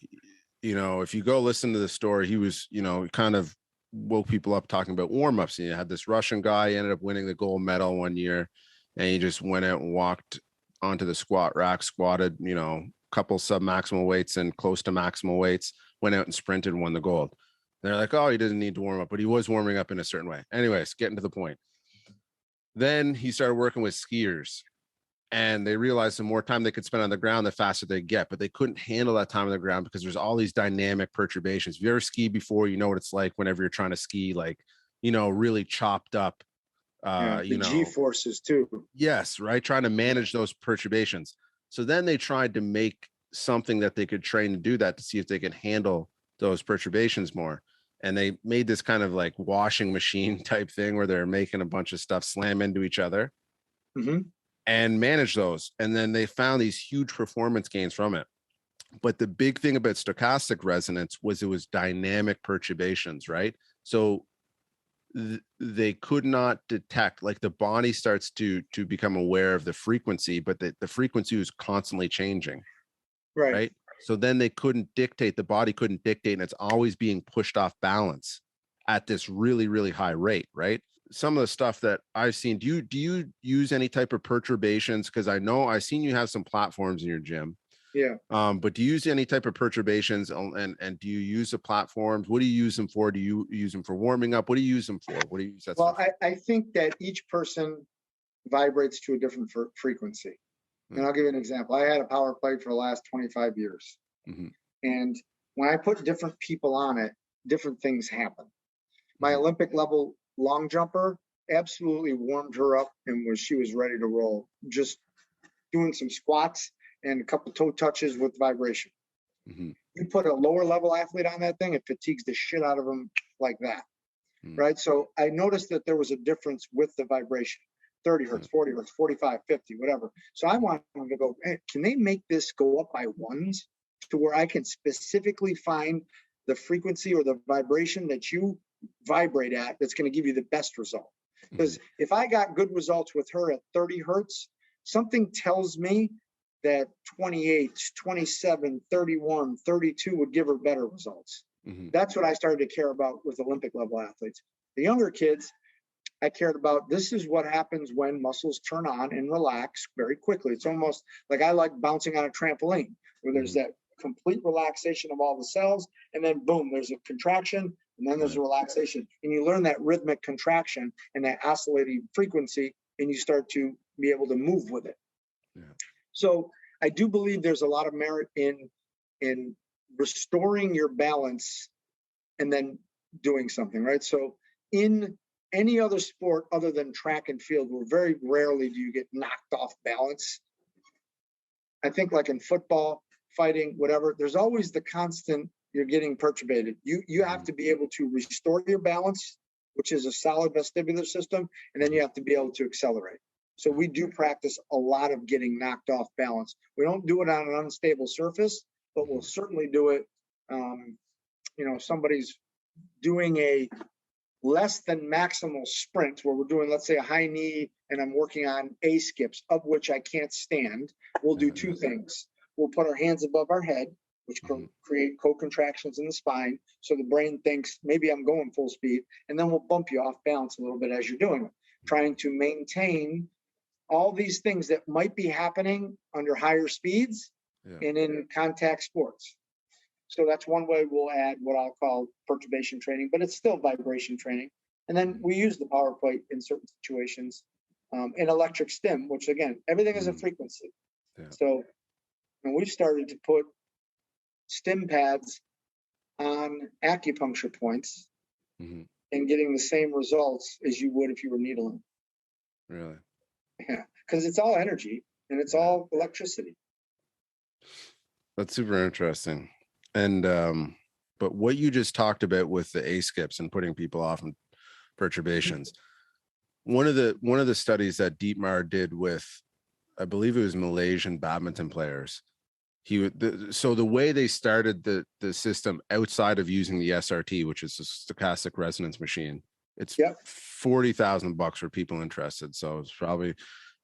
if you go listen to the story, he was, kind of woke people up talking about warm-ups. And you had this Russian guy, ended up winning the gold medal one year, and he just went out and walked onto the squat rack, squatted, you know, a couple sub-maximal weights and close to maximal weights, went out and sprinted and won the gold. And they're like, oh, he doesn't need to warm up, but he was warming up in a certain way. Anyways, getting to the point. Then he started working with skiers, and they realized the more time they could spend on the ground, the faster they get, but they couldn't handle that time on the ground because there's all these dynamic perturbations. If you ever skied before, you know what it's like whenever you're trying to ski, like, you know, really chopped up, the G forces too. Yes, right. Trying to manage those perturbations. So then they tried to make something that they could train to do that, to see if they could handle those perturbations more. And they made this kind of like washing machine type thing where they're making a bunch of stuff slam into each other and manage those. And then they found these huge performance gains from it. But the big thing about stochastic resonance was it was dynamic perturbations, right? So they could not detect, like the body starts to become aware of the frequency, but the frequency was constantly changing, right? So then they couldn't dictate, the body couldn't dictate, and it's always being pushed off balance at this really, really high rate, right? Some of the stuff that I've seen, do you use any type of perturbations? Because I know I've seen you have some platforms in your gym. Yeah. But do you use any type of perturbations, and do you use the platforms? What do you use them for? Do you use them for warming up? What do you use them for? What do you use that Well, stuff? I think that each person vibrates to a different frequency. And I'll give you an example. I had a power plate for the last 25 years. And when I put different people on it, different things happen. My Olympic level long jumper absolutely warmed her up, and she was ready to roll. Just doing some squats and a couple toe touches with vibration. You put a lower level athlete on that thing, it fatigues the shit out of them like that. Right. So I noticed that there was a difference with the vibration. 30 hertz, 40 hertz, 45, 50, whatever. So I want them to go, hey, can they make this go up by ones to where I can specifically find the frequency or the vibration that you vibrate at that's going to give you the best result? Because if I got good results with her at 30 hertz, something tells me that 28, 27, 31, 32 would give her better results. That's what I started to care about with Olympic level athletes. The younger kids, I cared about, this is what happens when muscles turn on and relax very quickly. It's almost like I like bouncing on a trampoline, where there's that complete relaxation of all the cells, and then boom, there's a contraction, and then there's a relaxation. And you learn that rhythmic contraction and that oscillating frequency, and you start to be able to move with it. So I do believe there's a lot of merit in restoring your balance and then doing something, right? So in any other sport other than track and field, where very rarely do you get knocked off balance. I think like in football, fighting, whatever, there's always the constant, you're getting perturbated. You have to be able to restore your balance, which is a solid vestibular system, and then you have to be able to accelerate. So we do practice a lot of getting knocked off balance. We don't do it on an unstable surface, but we'll certainly do it. Somebody's doing a less than maximal sprint where we're doing, let's say, a high knee, and I'm working on A skips, of which I can't stand. We'll do two things. We'll put our hands above our head, which create co-contractions in the spine. So the brain thinks maybe I'm going full speed, and then we'll bump you off balance a little bit as you're doing it, trying to maintain all these things that might be happening under higher speeds and in contact sports. So that's one way we'll add what I'll call perturbation training, but it's still vibration training. And then we use the power plate in certain situations, and electric stim, which again, everything is a frequency. So we've started to put stim pads on acupuncture points and getting the same results as you would if you were needling. Really? Yeah, because it's all energy and it's all electricity. That's super interesting. And but what you just talked about with the A skips and putting people off and perturbations, one of the studies that Dietmar did with, I believe it was Malaysian badminton players, so the way they started the system outside of using the SRT, which is a stochastic resonance machine, it's $40,000 for people interested. So it's probably,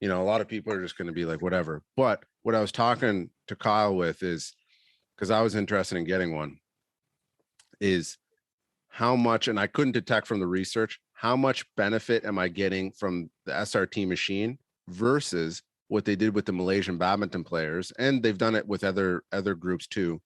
a lot of people are just going to be like, whatever. But what I was talking to Kyle with is, because I was interested in getting one, is how much, and I couldn't detect from the research, how much benefit am I getting from the SRT machine versus what they did with the Malaysian badminton players. And they've done it with other groups too,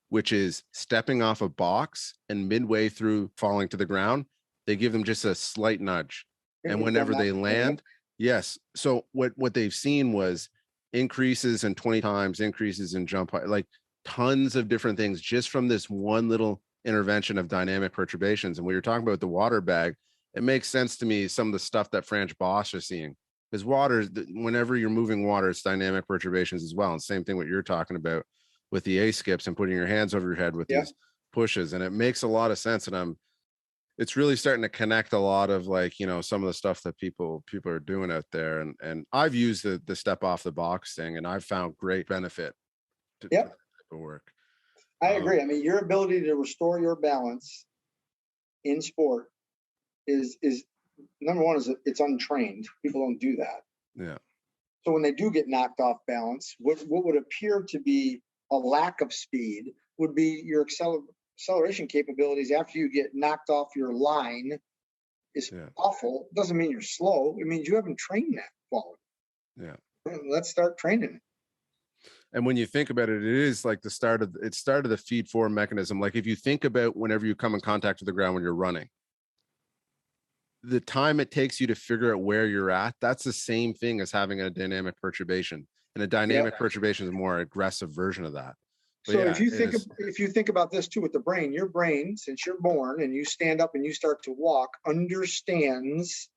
which is stepping off a box and midway through falling to the ground, they give them just a slight nudge. And whenever they land, yes. So what they've seen was increases in 20 times, increases in jump height, like tons of different things just from this one little intervention of dynamic perturbations. And we were talking about the water bag. It makes sense to me, some of the stuff that Franz Bosch is seeing, because water, whenever you're moving water, it's dynamic perturbations as well. And same thing what you're talking about with the A skips and putting your hands over your head with these pushes. And it makes a lot of sense. And it's really starting to connect a lot of, like, you know, some of the stuff that people are doing out there. And I've used the step off the box thing, and I've found great benefit to that type of work. I agree. I mean, your ability to restore your balance in sport is number one, is it's untrained. People don't do that. Yeah. So when they do get knocked off balance, what would appear to be a lack of speed would be your acceleration capabilities after you get knocked off your line is awful. It doesn't mean you're slow. It means you haven't trained that quality. Yeah. Let's start training it. And when you think about it, it is like the start of the feed forward mechanism. Like if you think about whenever you come in contact with the ground when you're running, the time it takes you to figure out where you're at, that's the same thing as having a dynamic perturbation. And a dynamic perturbation is a more aggressive version of that. But so if you think about this too with the brain, your brain, since you're born and you stand up and you start to walk, understands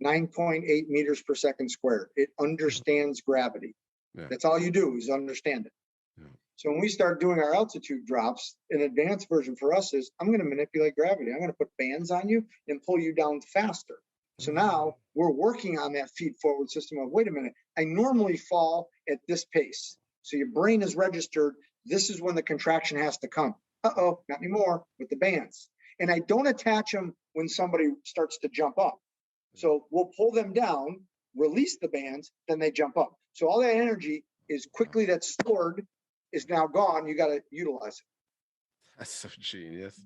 9.8 meters per second squared. It understands gravity. Yeah. That's all you do is understand it. Yeah. So when we start doing our altitude drops, an advanced version for us is I'm going to manipulate gravity. I'm going to put bands on you and pull you down faster. So now we're working on that feed forward system of, wait a minute, I normally fall at this pace. So your brain is registered. This is when the contraction has to come. Uh-oh, not anymore with the bands. And I don't attach them when somebody starts to jump up. So we'll pull them down, release the bands, then they jump up. So all that energy is quickly that's stored is now gone. You got to utilize it. That's so genius.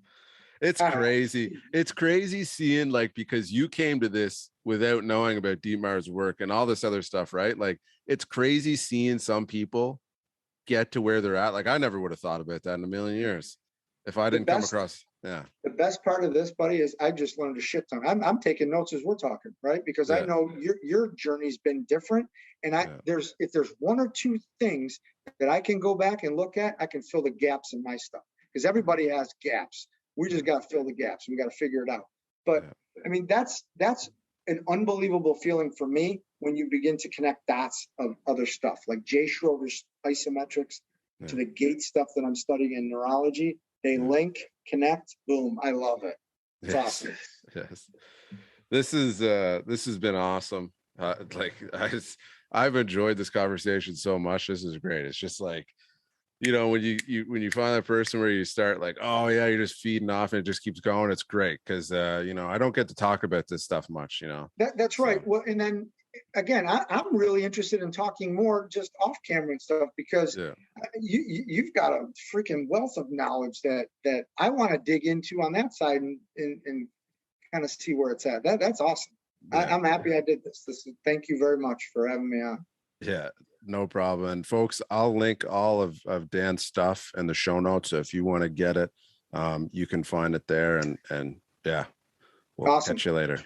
It's crazy. It's crazy seeing, like, because you came to this without knowing about Dietmar's work and all this other stuff, right? Like, it's crazy seeing some people get to where they're at. Like, I never would have thought about that in a million years if I didn't come across. Yeah. The best part of this, buddy, is I just learned a shit ton. I'm taking notes as we're talking, right? Because I know your journey's been different. And if there's one or two things that I can go back and look at, I can fill the gaps in my stuff. Because everybody has gaps. We just got to fill the gaps. We got to figure it out. But I mean, that's an unbelievable feeling for me when you begin to connect dots of other stuff, like Jay Schroeder's isometrics to the gait stuff that I'm studying in neurology. They link, connect, boom. I love it. It's awesome. Yes. This has been awesome. I've enjoyed this conversation so much. This is great. It's just like, you know, when you find that person where you start like, oh yeah, you're just feeding off and it just keeps going. It's great because you know, I don't get to talk about this stuff much, you know. That's right. Well, and then again, I'm really interested in talking more just off camera and stuff because you've got a freaking wealth of knowledge that I want to dig into on that side and kind of see where it's at. That's awesome. I'm happy I did this. Thank you very much for having me on. Yeah, no problem. And folks, I'll link all of Dan's stuff in the show notes. So if you want to get it, you can find it there. And yeah, we'll catch you later.